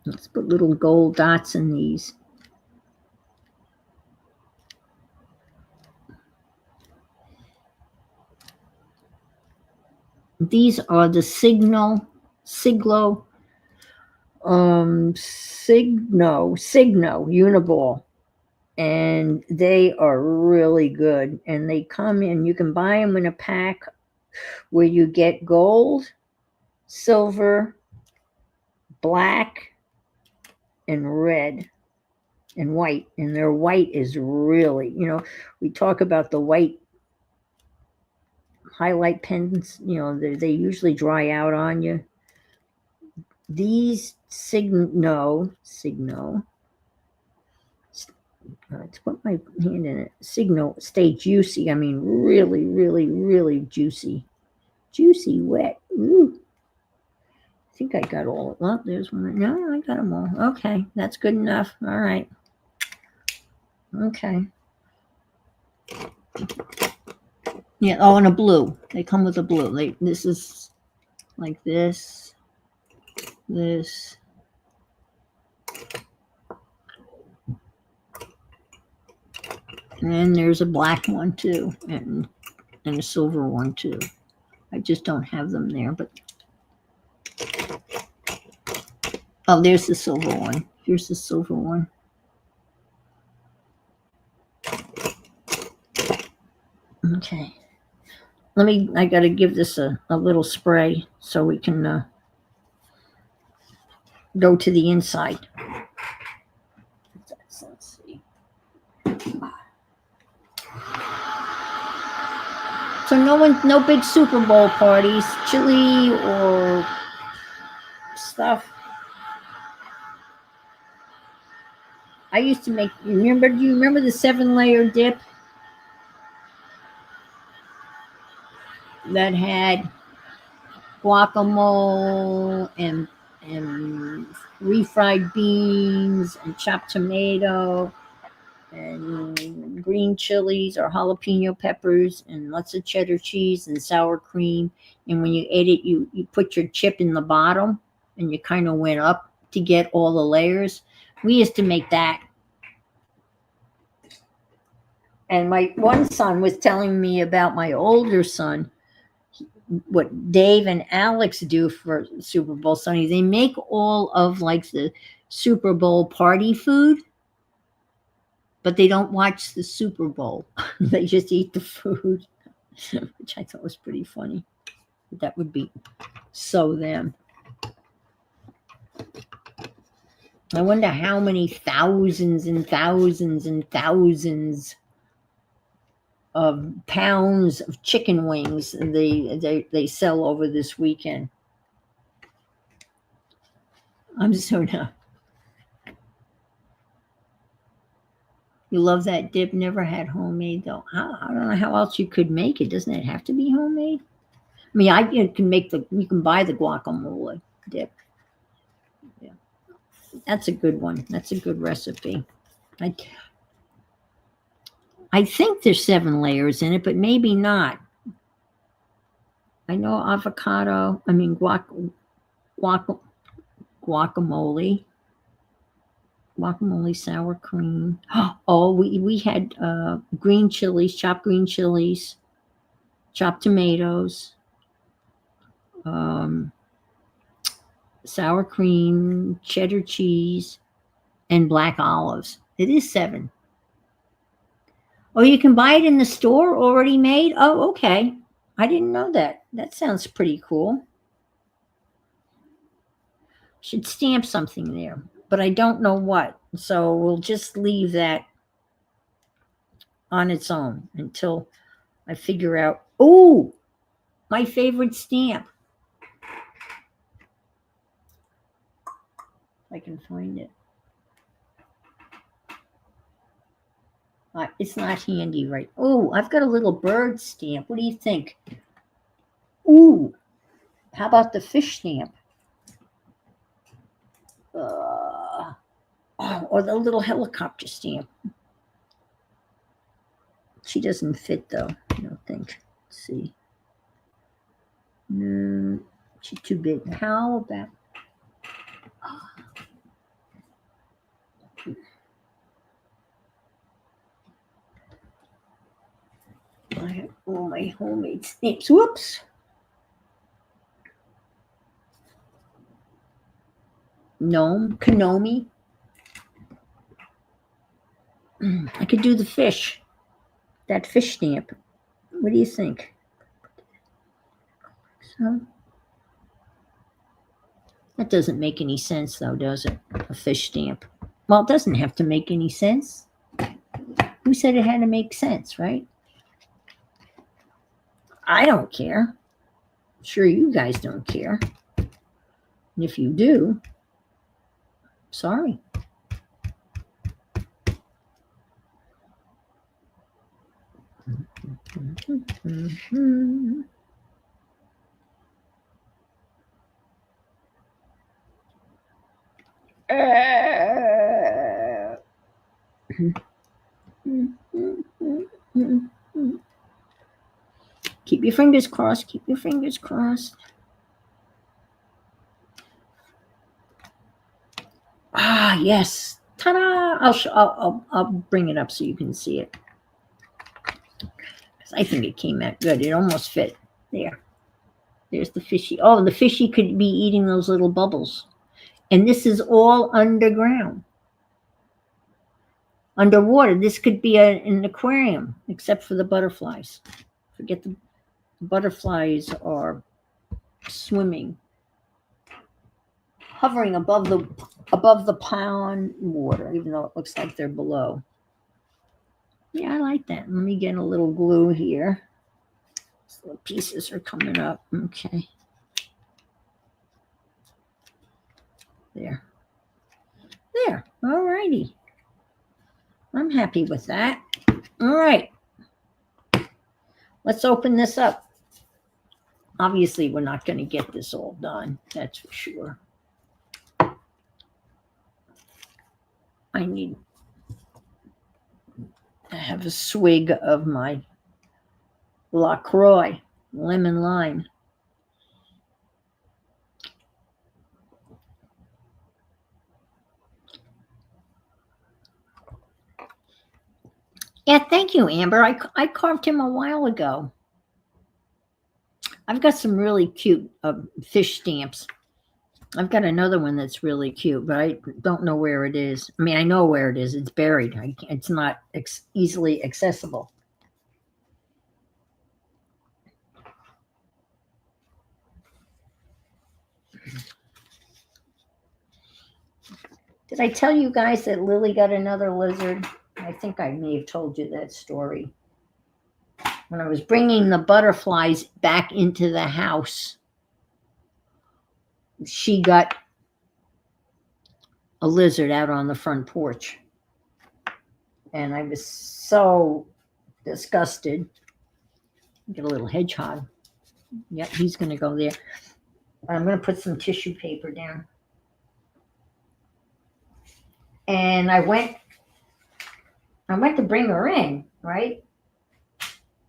Let's put little gold dots in these. These are the Signo Uniball, and they are really good. And they come in. You can buy them in a pack where you get gold, silver, black, and red, and white. And their white is really, we talk about the white highlight pens. They usually dry out on you. These Signo, let's put my hand in it. Signo stay juicy. I mean, really, really, really juicy. Juicy, wet. Ooh. I think I got all of them. There's one. No, I got them all. Okay, that's good enough. All right. Okay. Yeah. Oh, and a blue. They come with a blue. This is like this. This. And then there's a black one too, and a silver one too. I just don't have them there, but oh, there's the silver one. Here's the silver one. Okay. I got to give this a little spray so we can go to the inside. Let's see. So no big Super Bowl parties, chili or stuff. I used to make, do you remember the 7-layer dip? That had guacamole and refried beans and chopped tomato and green chilies or jalapeno peppers and lots of cheddar cheese and sour cream. And when you ate it, you put your chip in the bottom and you kind of went up to get all the layers. We used to make that. And my one son was telling me about my older son, what Dave and Alex do for Super Bowl Sunday. They make all of like the Super Bowl party food, but they don't watch the Super Bowl. They just eat the food, which I thought was pretty funny. That would be so them. I wonder how many thousands and thousands and thousands of pounds of chicken wings they sell over this weekend. I'm so not. You love that dip? Never had homemade though. I don't know how else you could make it. Doesn't it have to be homemade? I mean, you can make you can buy the guacamole dip. Yeah, that's a good one. That's a good recipe. I I think there's 7 layers in it, but maybe not. I know avocado. I mean guac, guacamole, guacamole, sour cream. Oh, we had green chilies, chopped green chilies, chopped tomatoes, um, sour cream, cheddar cheese, and black olives. It is 7. Oh, you can buy it in the store already made? Oh, okay. I didn't know that. That sounds pretty cool. Should stamp something there, but I don't know what. So we'll just leave that on its own until I figure out. Oh, my favorite stamp. If I can find it. It's not handy right. Oh, I've got a little bird stamp. What do you think? Ooh, how about the fish stamp? Or the little helicopter stamp. She doesn't fit though, I don't think. Let's see. No, she's too big. How about I have all my homemade stamps. Whoops. Gnome, Konomi. I could do the fish, that fish stamp. What do you think? So that doesn't make any sense, though, does it? A fish stamp. Well, it doesn't have to make any sense. Who said it had to make sense, right? I don't care. I'm sure you guys don't care. And if you do, sorry. Keep your fingers crossed. Keep your fingers crossed. Ah, yes. Ta-da! I'll bring it up so you can see it. I think it came out good. It almost fit. There. There's the fishy. Oh, the fishy could be eating those little bubbles. And this is all underground. Underwater. This could be an aquarium, except for the butterflies. Forget the butterflies are swimming, hovering above the pond water, even though it looks like they're below. Yeah, I like that. Let me get a little glue here. These little pieces are coming up. Okay. There. There. All righty. I'm happy with that. All right. Let's open this up. Obviously, we're not going to get this all done. That's for sure. I need to have a swig of my LaCroix lemon lime. Yeah, thank you, Amber. I carved him a while ago. I've got some really cute fish stamps. I've got another one that's really cute, but I don't know where it is. I mean, I know where it is. It's buried. It's not easily accessible. Did I tell you guys that Lily got another lizard? I think I may have told you that story. When I was bringing the butterflies back into the house, she got a lizard out on the front porch. And I was so disgusted. Get a little hedgehog. Yep, he's going to go there. I'm going to put some tissue paper down. And I went to bring her in, right?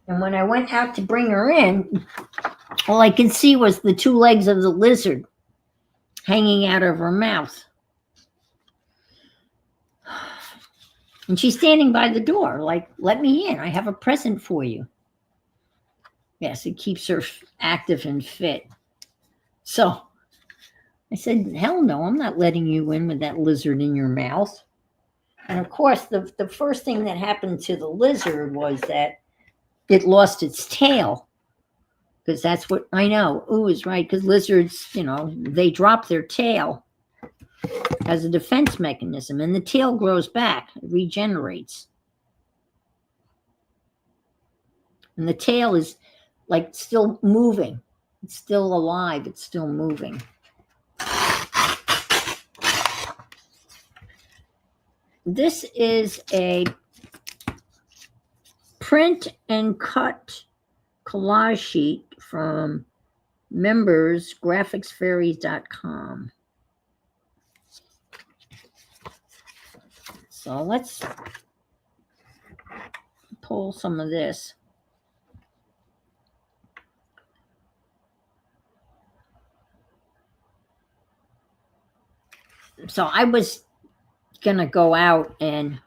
And when I went out to bring her in, all I could see was the two legs of the lizard hanging out of her mouth. And she's standing by the door, like, let me in. I have a present for you. Yes, it keeps her active and fit. So I said, hell no, I'm not letting you in with that lizard in your mouth. And of course, the first thing that happened to the lizard was that it lost its tail. Because that's what I know. Ooh is right, because lizards, they drop their tail as a defense mechanism, and the tail grows back, it regenerates. And the tail is like still moving. It's still alive, it's still moving. This is a print and cut collage sheet from membersgraphicsfairies.com. So let's pull some of this. So I was gonna go out and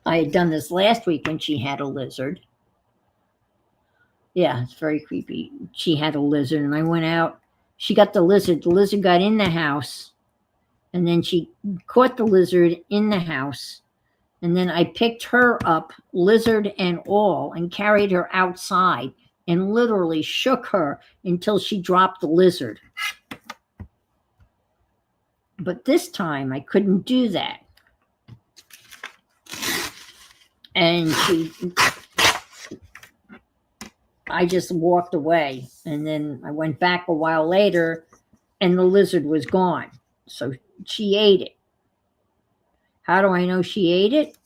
I had done this last week when she had a lizard. Yeah, it's very creepy. She had a lizard and I went out. She got the lizard. The lizard got in the house. And then she caught the lizard in the house. And then I picked her up, lizard and all, and carried her outside and literally shook her until she dropped the lizard. But this time I couldn't do that. And I just walked away. And then I went back a while later and the lizard was gone. So she ate it. How do I know she ate it?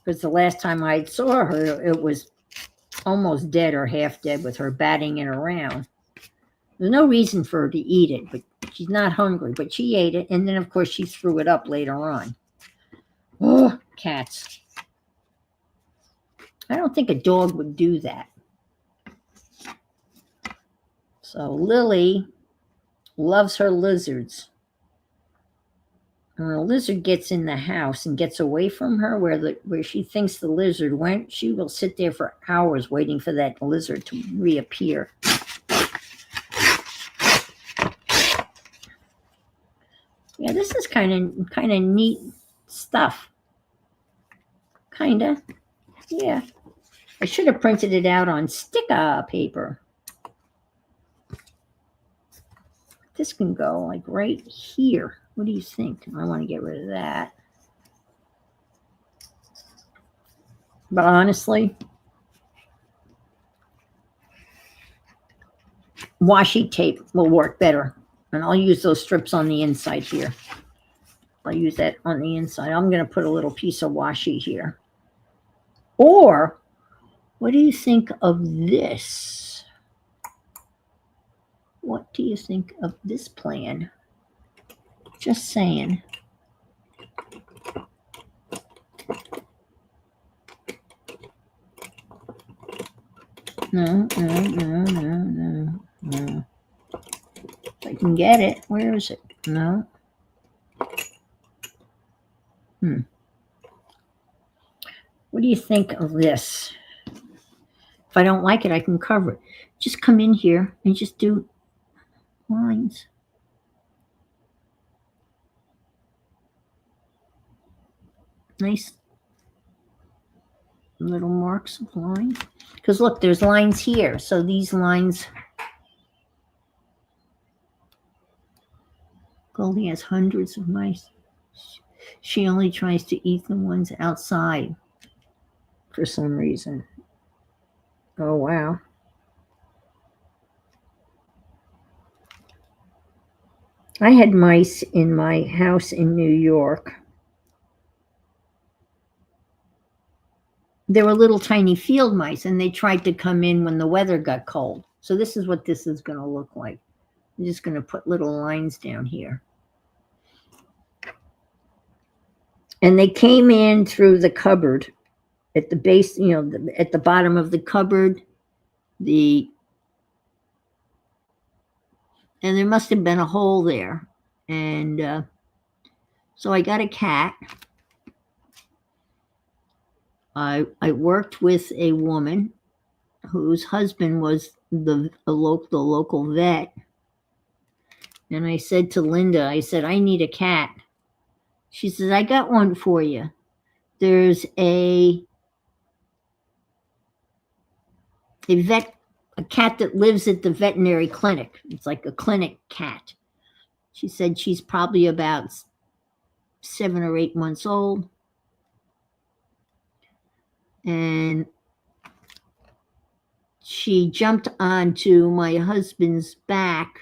Because the last time I saw her, it was almost dead or half dead with her batting it around. There's no reason for her to eat it, but she's not hungry. But she ate it, and then, of course, she threw it up later on. Oh, cats. I don't think a dog would do that. So Lily loves her lizards. When a lizard gets in the house and gets away from her where she thinks the lizard went, she will sit there for hours waiting for that lizard to reappear. Yeah, this is kind of neat stuff. Kinda. Yeah. I should have printed it out on sticker paper. This can go like right here. What do you think? I want to get rid of that. But honestly, washi tape will work better. And I'll use those strips on the inside here. I'll use that on the inside. I'm going to put a little piece of washi here. Or, what do you think of this? What do you think of this plan? Just saying. No. If I can get it. Where is it? No. What do you think of this? If I don't like it, I can cover it. Just come in here and just do lines. Nice little marks of line. Because look, there's lines here. So these lines, Goldie has hundreds of mice. She only tries to eat the ones outside for some reason. Oh, wow. I had mice in my house in New York. They were little tiny field mice, and they tried to come in when the weather got cold. So this is what this is going to look like. I'm just going to put little lines down here. And they came in through the cupboard at the base, at the bottom of the cupboard. And there must have been a hole there. And so I got a cat. I worked with a woman whose husband was the local vet. And I said to Linda, I said, I need a cat. She says, I got one for you. There's a cat that lives at the veterinary clinic. It's like a clinic cat. She said she's probably about 7 or 8 months old. And she jumped onto my husband's back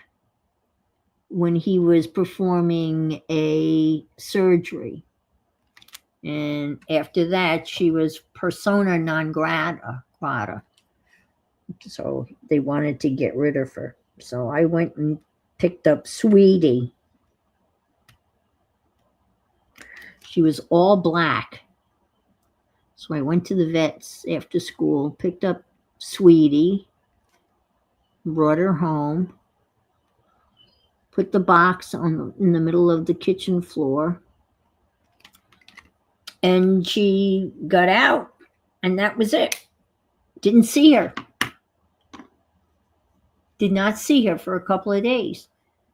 when he was performing a surgery. And after that, she was persona non grata. So they wanted to get rid of her. So I went and picked up Sweetie. She was all black. So I went to the vets after school, picked up Sweetie, brought her home, put the box in the middle of the kitchen floor, and she got out, and that was it. Didn't see her. Did not see her for a couple of days.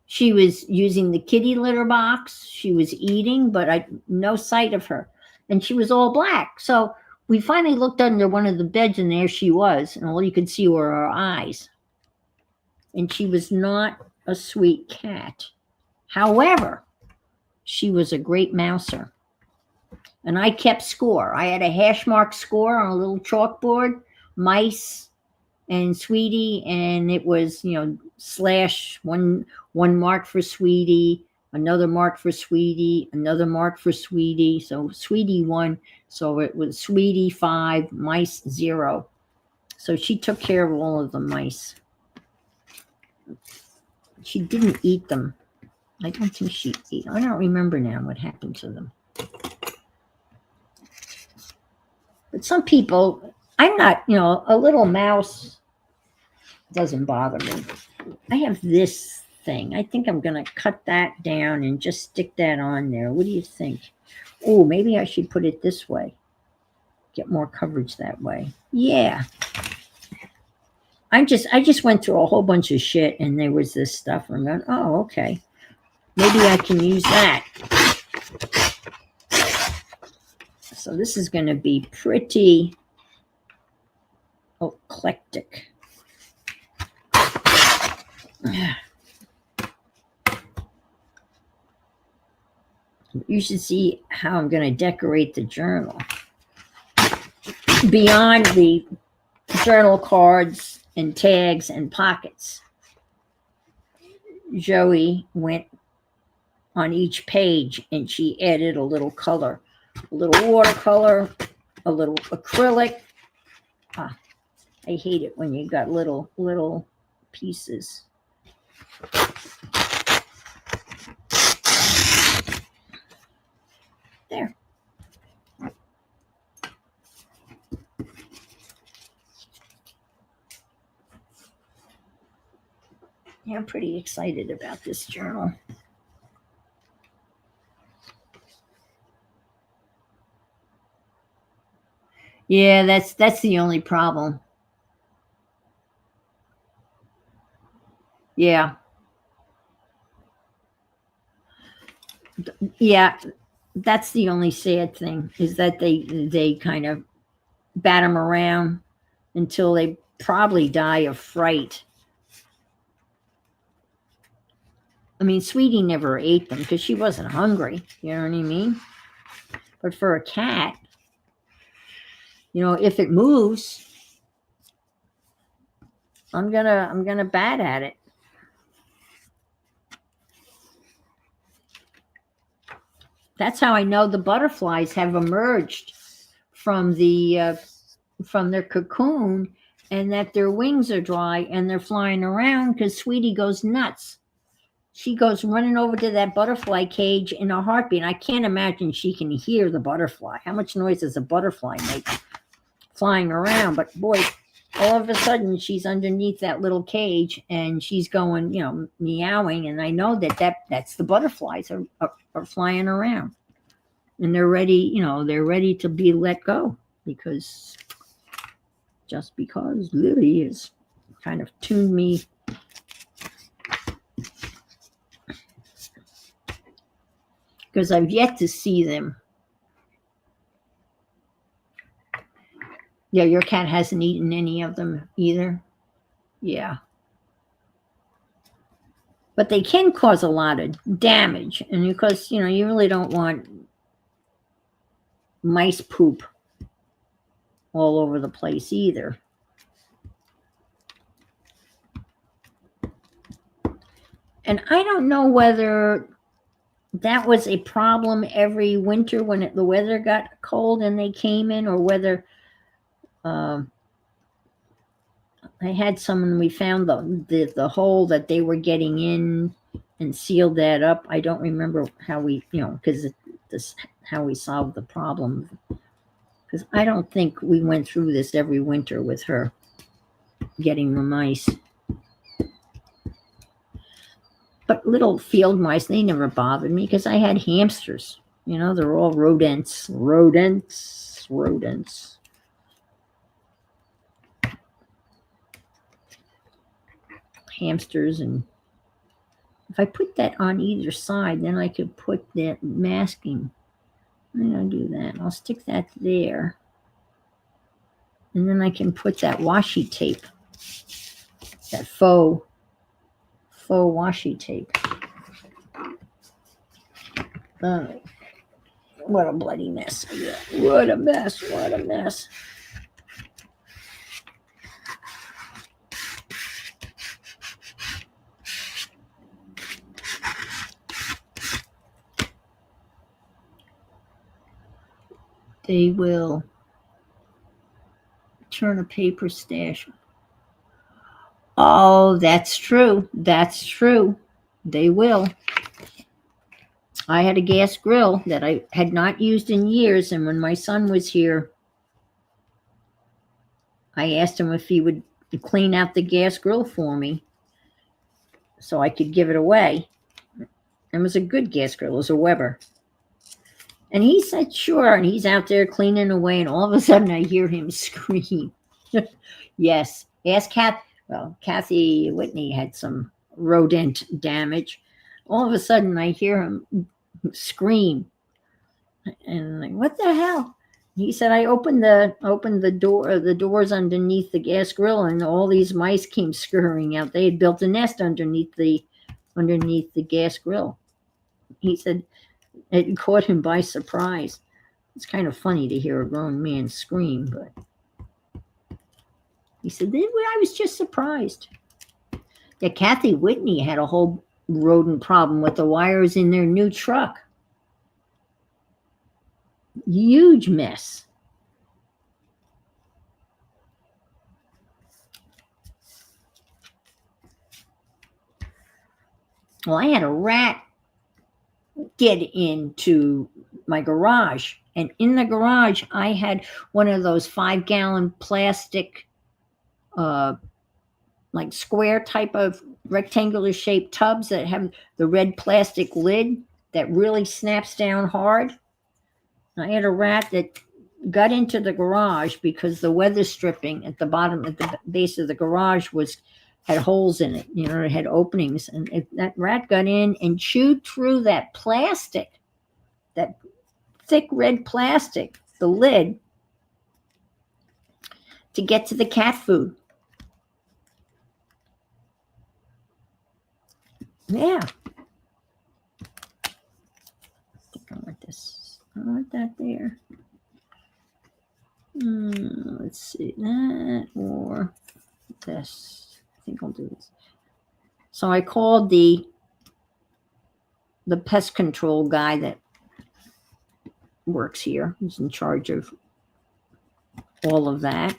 She was using the kitty litter box. She was eating, but no sight of her. And she was all black. So we finally looked under one of the beds, and there she was. And all you could see were her eyes. And she was not a sweet cat. However, she was a great mouser. And I kept score. I had a hash mark score on a little chalkboard, mice and Sweetie, and it was, slash one mark for Sweetie, another mark for Sweetie, another mark for Sweetie. So Sweetie 1. So it was Sweetie 5, mice 0. So she took care of all of the mice. She didn't eat them. I don't think she ate. I don't remember now what happened to them. But some people, I'm not, a little mouse doesn't bother me. I have this thing. I think I'm going to cut that down and just stick that on there. What do you think? Oh, maybe I should put it this way. Get more coverage that way. Yeah. I just went through a whole bunch of shit, and there was this stuff. I'm going, oh, okay. Maybe I can use that. So this is going to be pretty eclectic. You should see how I'm going to decorate the journal. Beyond the journal cards and tags and pockets, Joey went on each page and she added a little color, a little watercolor, a little acrylic. I hate it when you got little pieces. There. Yeah, I'm pretty excited about this journal. Yeah, that's the only problem. Yeah, yeah, that's the only sad thing is that they kind of bat them around until they probably die of fright. I mean, Sweetie never ate them because she wasn't hungry. You know what I mean? But for a cat, if it moves, I'm gonna bat at it. That's how I know the butterflies have emerged from from their cocoon, and that their wings are dry and they're flying around because Sweetie goes nuts. She goes running over to that butterfly cage in a heartbeat. I can't imagine she can hear the butterfly. How much noise does a butterfly make flying around? But boy, all of a sudden she's underneath that little cage and she's going, meowing. And I know that's the butterflies are flying around, and they're ready. They're ready to be let go because Lily has kind of tuned me. Because I've yet to see them. Yeah, your cat hasn't eaten any of them either. Yeah. But they can cause a lot of damage. And because, you really don't want mice poop all over the place either. And I don't know whether that was a problem every winter when the weather got cold and they came in, or whether I had someone, we found the hole that they were getting in and sealed that up. I don't remember how we, because this how we solved the problem. Because I don't think we went through this every winter with her getting the mice. But little field mice, they never bothered me because I had hamsters. They're all rodents. Hamsters. And if I put that on either side, then I could put that masking. I'm going to do that. I'll stick that there. And then I can put that washi tape, that faux washi tape. What a bloody mess. What a mess. They will turn a paper stash. Oh, that's true. They will. I had a gas grill that I had not used in years, and when my son was here, I asked him if he would clean out the gas grill for me so I could give it away. It was a good gas grill. It was a Weber. And he said, sure. And he's out there cleaning away, and all of a sudden I hear him scream. Yes. Ask Kathy Whitney had some rodent damage. All of a sudden I hear him scream. And I'm like, what the hell? He said, I opened the doors underneath the gas grill, and all these mice came scurrying out. They had built a nest underneath the gas grill. He said it caught him by surprise. It's kind of funny to hear a grown man scream, but he said, I was just surprised. Yeah, Kathy Whitney had a whole rodent problem with the wires in their new truck. Huge mess. Well, I had a rat get into my garage, and in the garage I had one of those 5-gallon plastic like square type of rectangular shaped tubs that have the red plastic lid that really snaps down hard. I had a rat that got into the garage because the weather stripping at the bottom, at the base of the garage, had holes in it. It had openings, and that rat got in and chewed through that plastic, that thick red plastic, the lid, to get to the cat food. Yeah. I think I want this. I want that there. Let's see, that or this. I think I'll do this. So I called the pest control guy that works here, who's in charge of all of that.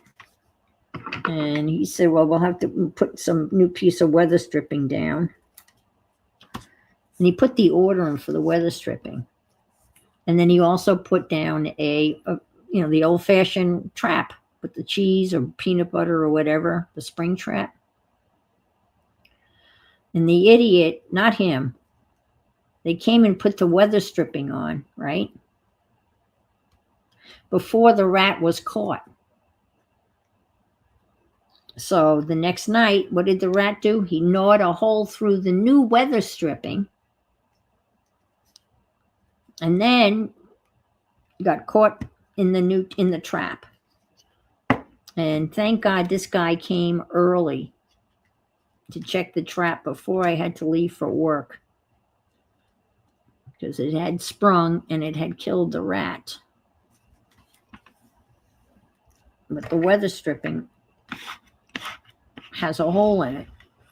And he said, well, we'll have to put some new piece of weather stripping down. And he put the order in for the weather stripping. And then he also put down the old-fashioned trap with the cheese or peanut butter or whatever, the spring trap. And the idiot, not him, they came and put the weather stripping on, right? Before the rat was caught. So the next night, what did the rat do? He gnawed a hole through the new weather stripping, and then got caught in the trap. And thank God this guy came early to check the trap before I had to leave for work, because it had sprung and it had killed the rat. But the weather stripping has a hole in it,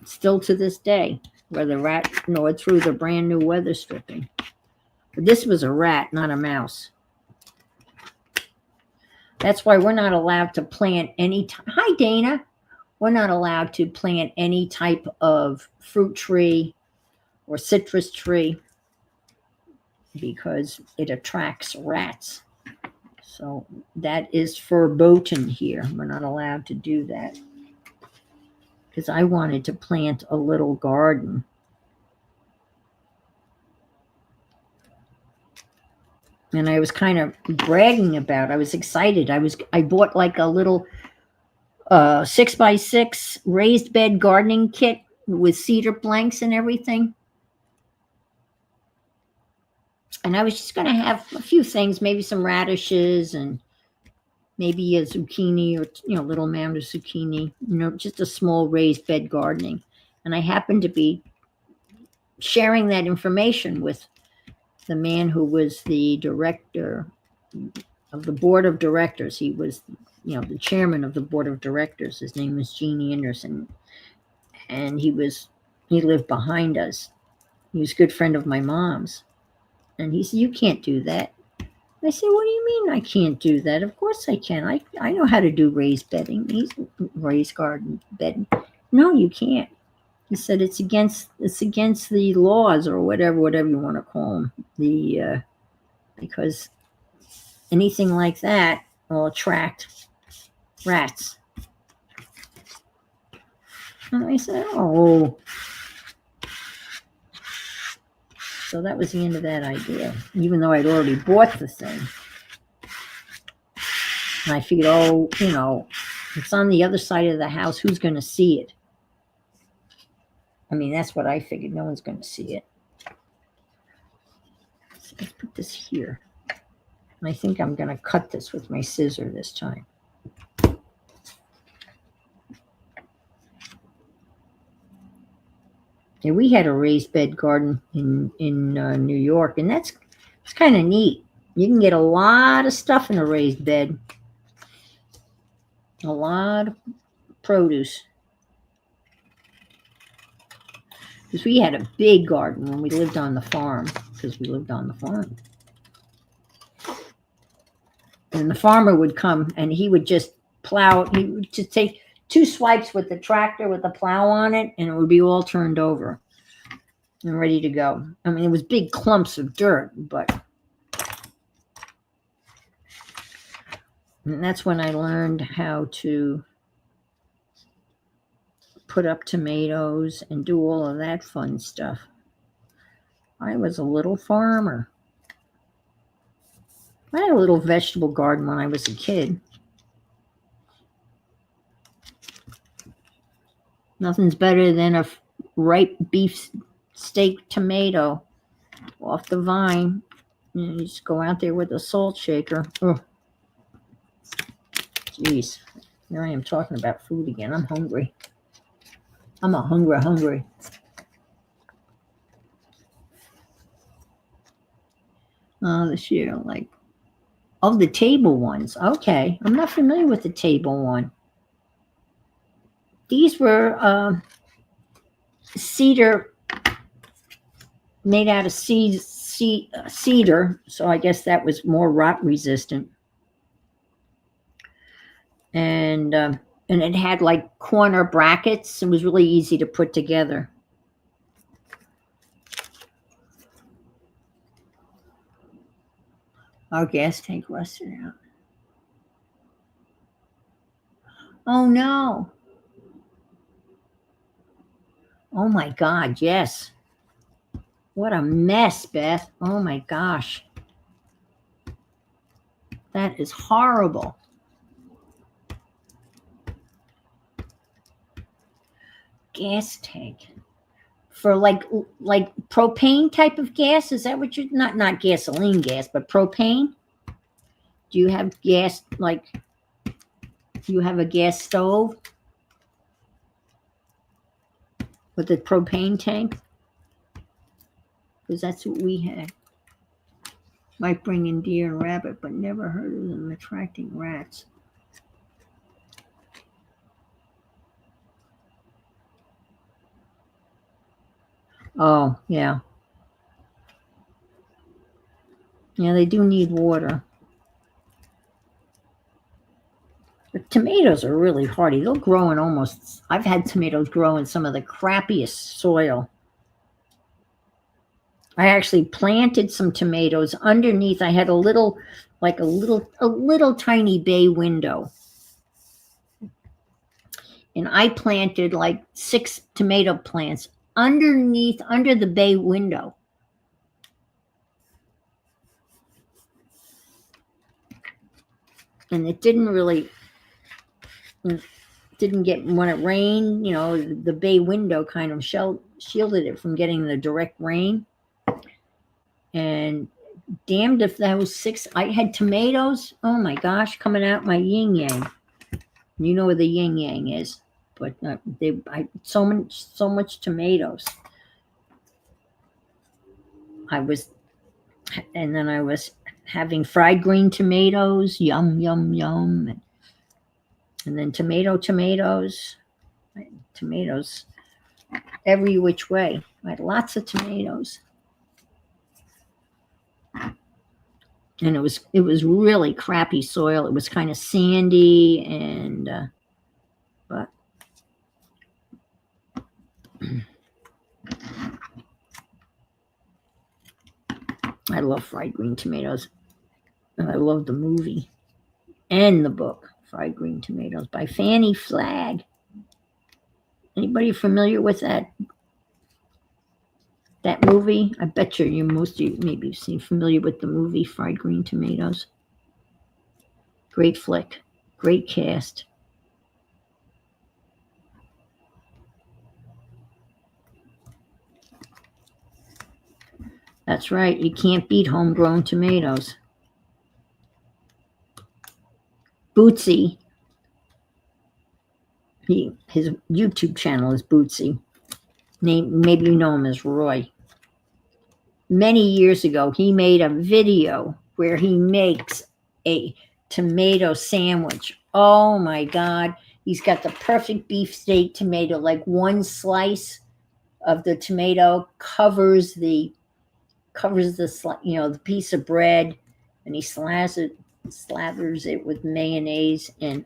still to this day, where the rat gnawed through the brand new weather stripping. But this was a rat, not a mouse. That's why we're not allowed to plant any. Hi, Dana. We're not allowed to plant any type of fruit tree or citrus tree because it attracts rats. So that is verboten here. We're not allowed to do that. Because I wanted to plant a little garden. And I was kind of bragging about it. I was excited. I bought like a little 6x6 raised bed gardening kit with cedar planks and everything. And I was just going to have a few things, maybe some radishes and maybe a zucchini or, little mound of zucchini, just a small raised bed gardening. And I happened to be sharing that information with the man who was the director of the board of directors. He was, the chairman of the board of directors. His name was Gene Anderson. And he lived behind us. He was a good friend of my mom's. And he said, you can't do that. I said, what do you mean I can't do that? Of course I can. I know how to do raised bedding, raised garden bedding. No, you can't. He said it's against the laws or whatever you want to call them. Because anything like that will attract rats. And I said, oh. So that was the end of that idea, even though I'd already bought the thing. And I figured, it's on the other side of the house. Who's going to see it? I mean, that's what I figured. No one's going to see it. So let's put this here. And I think I'm going to cut this with my scissor this time. Yeah, we had a raised bed garden in New York, and it's kind of neat. You can get a lot of stuff in a raised bed. A lot of produce. Because we had a big garden when we lived on the farm, And the farmer would come and he would just plow. He would just take 2 swipes with the tractor with the plow on it, and it would be all turned over and ready to go. I mean, it was big clumps of dirt, and that's when I learned how to put up tomatoes and do all of that fun stuff. I was a little farmer. I had a little vegetable garden when I was a kid. Nothing's better than a ripe beef steak tomato off the vine. You just go out there with a salt shaker. Oh, jeez. Here I am talking about food again. I'm hungry. I'm a hungry. This year, like, oh, the table ones. Okay. I'm not familiar with the table one. These were cedar, made out of cedar. So I guess that was more rot resistant. And it had like corner brackets. It was really easy to put together. Our gas tank rusted out. Oh no. Oh my God, yes. What a mess, Beth. Oh my gosh. That is horrible. Gas tank. For like propane type of gas? Is that what you're not gasoline gas, but propane? Do you have gas like you have a gas stove with a propane tank? Because that's what we had. Might bring in deer and rabbit, but never heard of them attracting rats. Oh, yeah. Yeah, they do need water. The tomatoes are really hardy. They'll grow in almost, I've had tomatoes grow in some of the crappiest soil. I actually planted some tomatoes underneath. I had a little tiny bay window. And I planted like 6 tomato plants under the bay window. And it didn't get, when it rained, the bay window kind of shielded it from getting the direct rain. And damned if those 6, I had tomatoes, oh my gosh, coming out my yin yang. You know where the yin yang is, but so much tomatoes. And then I was having fried green tomatoes, yum, yum, yum. And then tomatoes every which way. I had lots of tomatoes. And it was really crappy soil. It was kind of sandy, and but I love fried green tomatoes, and I love the movie and the book Fried Green Tomatoes by Fannie Flagg. Anybody familiar with that movie? I bet most of you maybe seen familiar with the movie Fried Green Tomatoes. Great flick, great cast. That's right, you can't beat homegrown tomatoes. Bootsy, his YouTube channel is Bootsy. Maybe you know him as Roy. Many years ago, he made a video where he makes a tomato sandwich. Oh my God. He's got the perfect beefsteak tomato, like one slice of the tomato covers the the piece of bread, and he slathers it with mayonnaise, and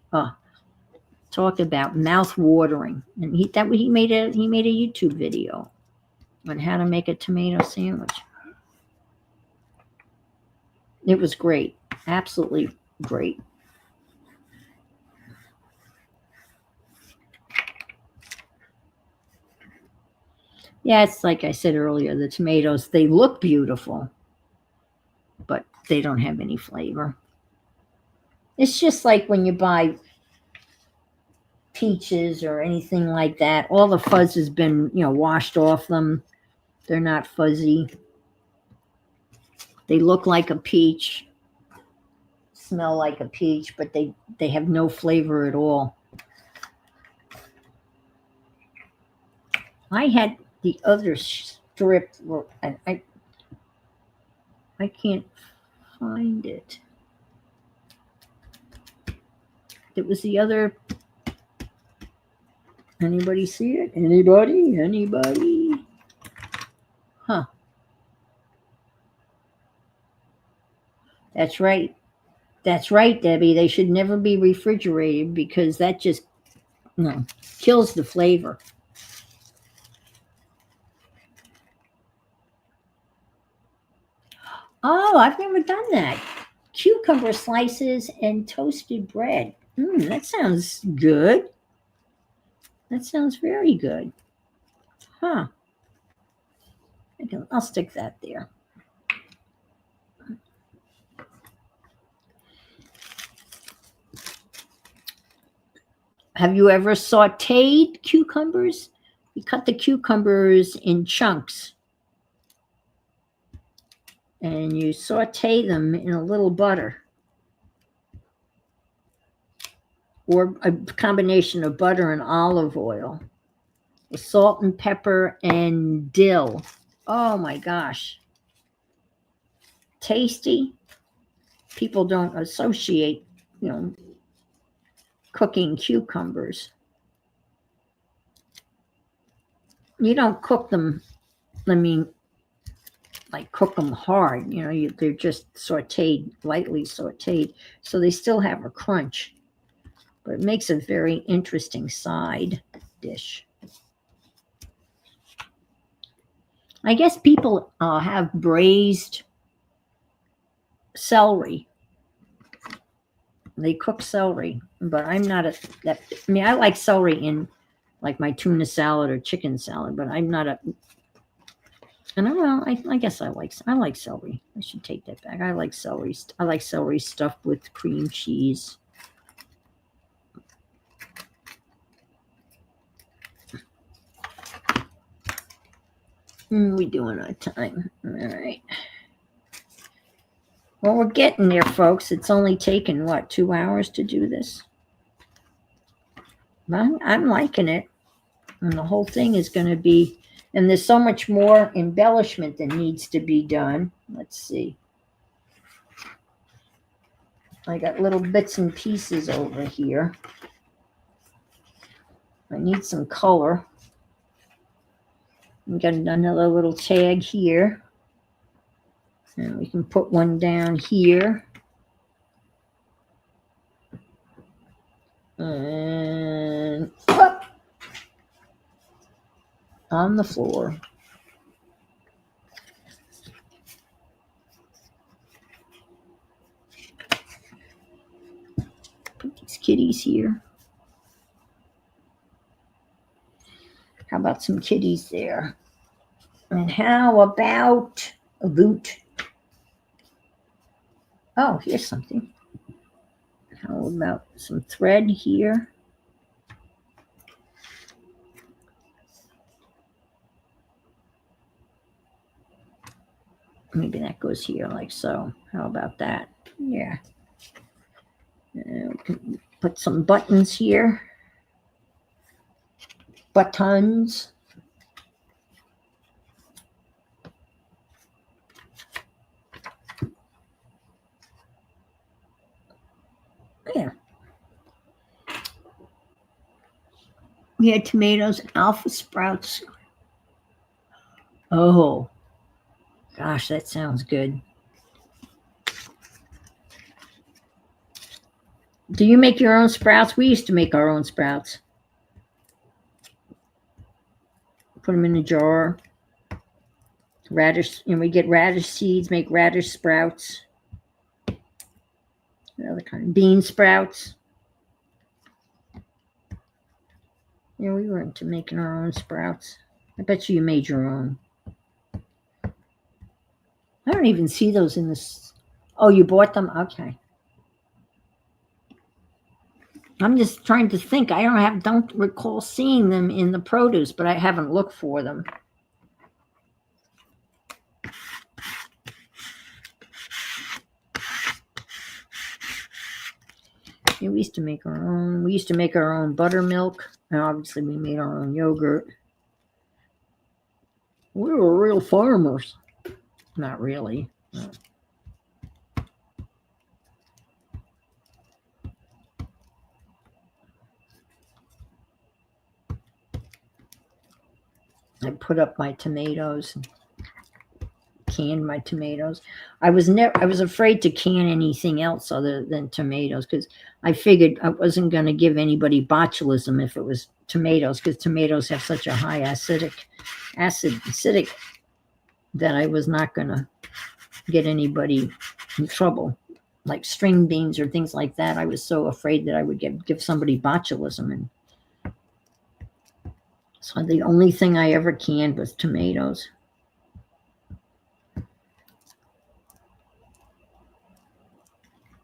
talk about mouth watering. And he made a YouTube video on how to make a tomato sandwich. It was great, absolutely great. Yeah, it's like I said earlier, the tomatoes, they look beautiful, but they don't have any flavor. It's just like when you buy peaches or anything like that. All the fuzz has been, washed off them. They're not fuzzy. They look like a peach, smell like a peach, but they have no flavor at all. I had the other strip, and I can't find it. It was the other. Anybody see it? Anybody? Anybody? Huh. That's right. That's right, Debbie. They should never be refrigerated because that just kills the flavor. Oh, I've never done that. Cucumber slices and toasted bread. That sounds good. That sounds very good. Huh. I'll stick that there. Have you ever sauteed cucumbers? You cut the cucumbers in chunks and you saute them in a little butter or a combination of butter and olive oil with salt and pepper and dill. Oh my gosh. Tasty. People don't associate, cooking cucumbers. You don't cook them, like cook them hard. They're just sauteed, lightly sauteed, so they still have a crunch. But it makes a very interesting side dish. I guess people have braised celery. They cook celery, but I'm not I like celery in like my tuna salad or chicken salad, but I'm not and I guess I like celery. I should take that back. I like celery. I like celery stuffed with cream cheese. We doing our time. All right. Well, we're getting there, folks. It's only taken, 2 hours to do this? I'm liking it. And the whole thing is going to be, and there's so much more embellishment that needs to be done. Let's see. I got little bits and pieces over here. I need some color. We got another little tag here. And we can put one down here. And up on the floor. Put these kitties here. How about some kitties there? And how about a boot? Oh, here's something. How about some thread here? Maybe that goes here like so. How about that? Yeah. We can put some buttons here. Buttons. There. We had tomatoes, alpha sprouts. Oh, gosh, that sounds good. Do you make your own sprouts? We used to make our own sprouts. Put them in a jar. Radish, and we get radish seeds, make radish sprouts. Another kind of bean sprouts. Yeah, we were into making our own sprouts. I bet you made your own. I don't even see those in this. Oh, you bought them? Okay. I'm just trying to think. Don't recall seeing them in the produce, but I haven't looked for them. Yeah, we used to make our own. We used to make our own buttermilk, and obviously we made our own yogurt. We were real farmers. Not really. I put up my tomatoes, canned my tomatoes. I was afraid to can anything else other than tomatoes because I figured I wasn't going to give anybody botulism if it was tomatoes because tomatoes have such a high acidic that I was not going to get anybody in trouble. Like string beans or things like that, I was so afraid that I would give somebody botulism, and so the only thing I ever canned was tomatoes.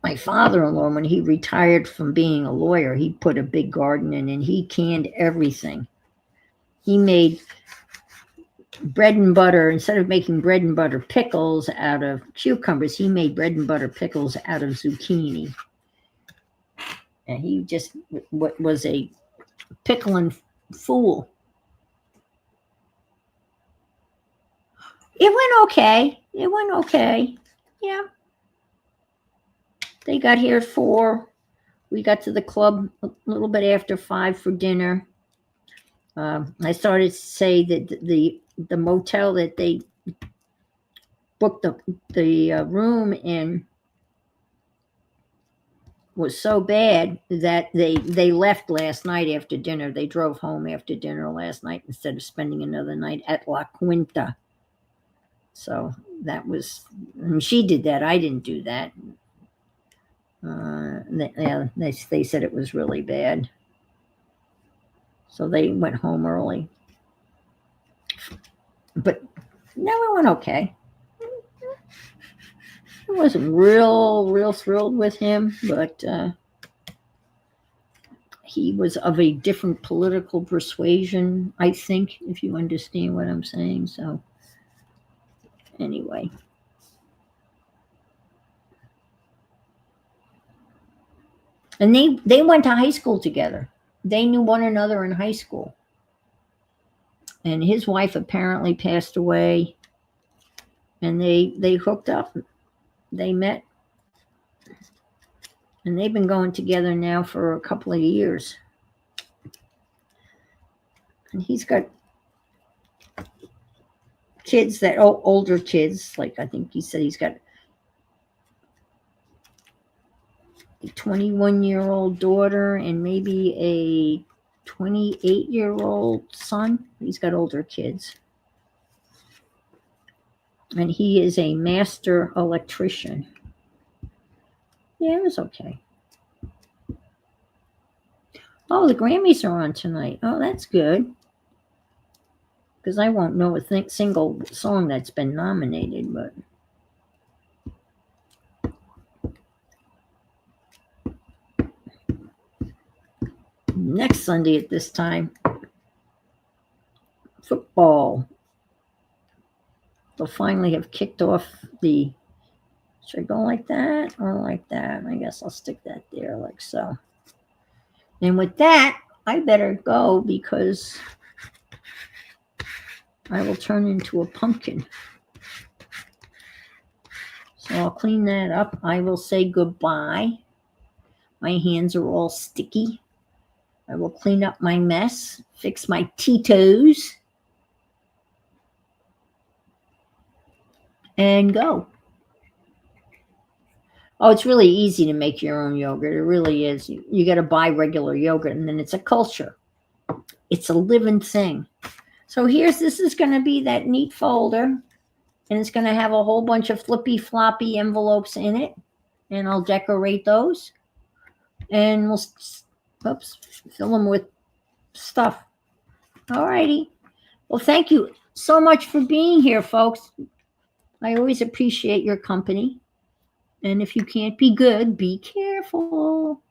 My father-in-law, when he retired from being a lawyer, he put a big garden in and he canned everything. He made bread and butter. Instead of making bread and butter pickles out of cucumbers, he made bread and butter pickles out of zucchini. And he just was a pickling fool. It went okay. It went okay. Yeah. They got here at 4. We got to the club a little bit after 5 for dinner. I started to say that the motel that they booked the room in was so bad that they left last night after dinner. They drove home after dinner last night instead of spending another night at La Quinta. So that was, she did that. I didn't do that. They said it was really bad. So they went home early. But no, it went okay. I wasn't real thrilled with him, but he was of a different political persuasion, I think, if you understand what I'm saying. So anyway. And they went to high school together. They knew one another in high school. And his wife apparently passed away, and they hooked up. They met, and they've been going together now for a couple of years. And he's got kids that older kids, like I think he said he's got a 21-year-old daughter and maybe a 28-year-old son. He's got older kids. And he is a master electrician. Yeah, it was okay. Oh, the Grammys are on tonight. Oh, that's good. Because I won't know a single song that's been nominated, but next Sunday at this time, football. They'll finally have kicked off the. Should I go like that or like that? I guess I'll stick that there like so. And with that, I better go because I will turn into a pumpkin. So I'll clean that up. I will say goodbye. My hands are all sticky. I will clean up my mess, fix my Tito's, and go. Oh, it's really easy to make your own yogurt. It really is. You got to buy regular yogurt, and then it's a culture. It's a living thing. So this is going to be that neat folder, and it's going to have a whole bunch of flippy floppy envelopes in it, and I'll decorate those, and we'll fill them with stuff. All righty. Well, thank you so much for being here, folks. I always appreciate your company. And if you can't be good, be careful.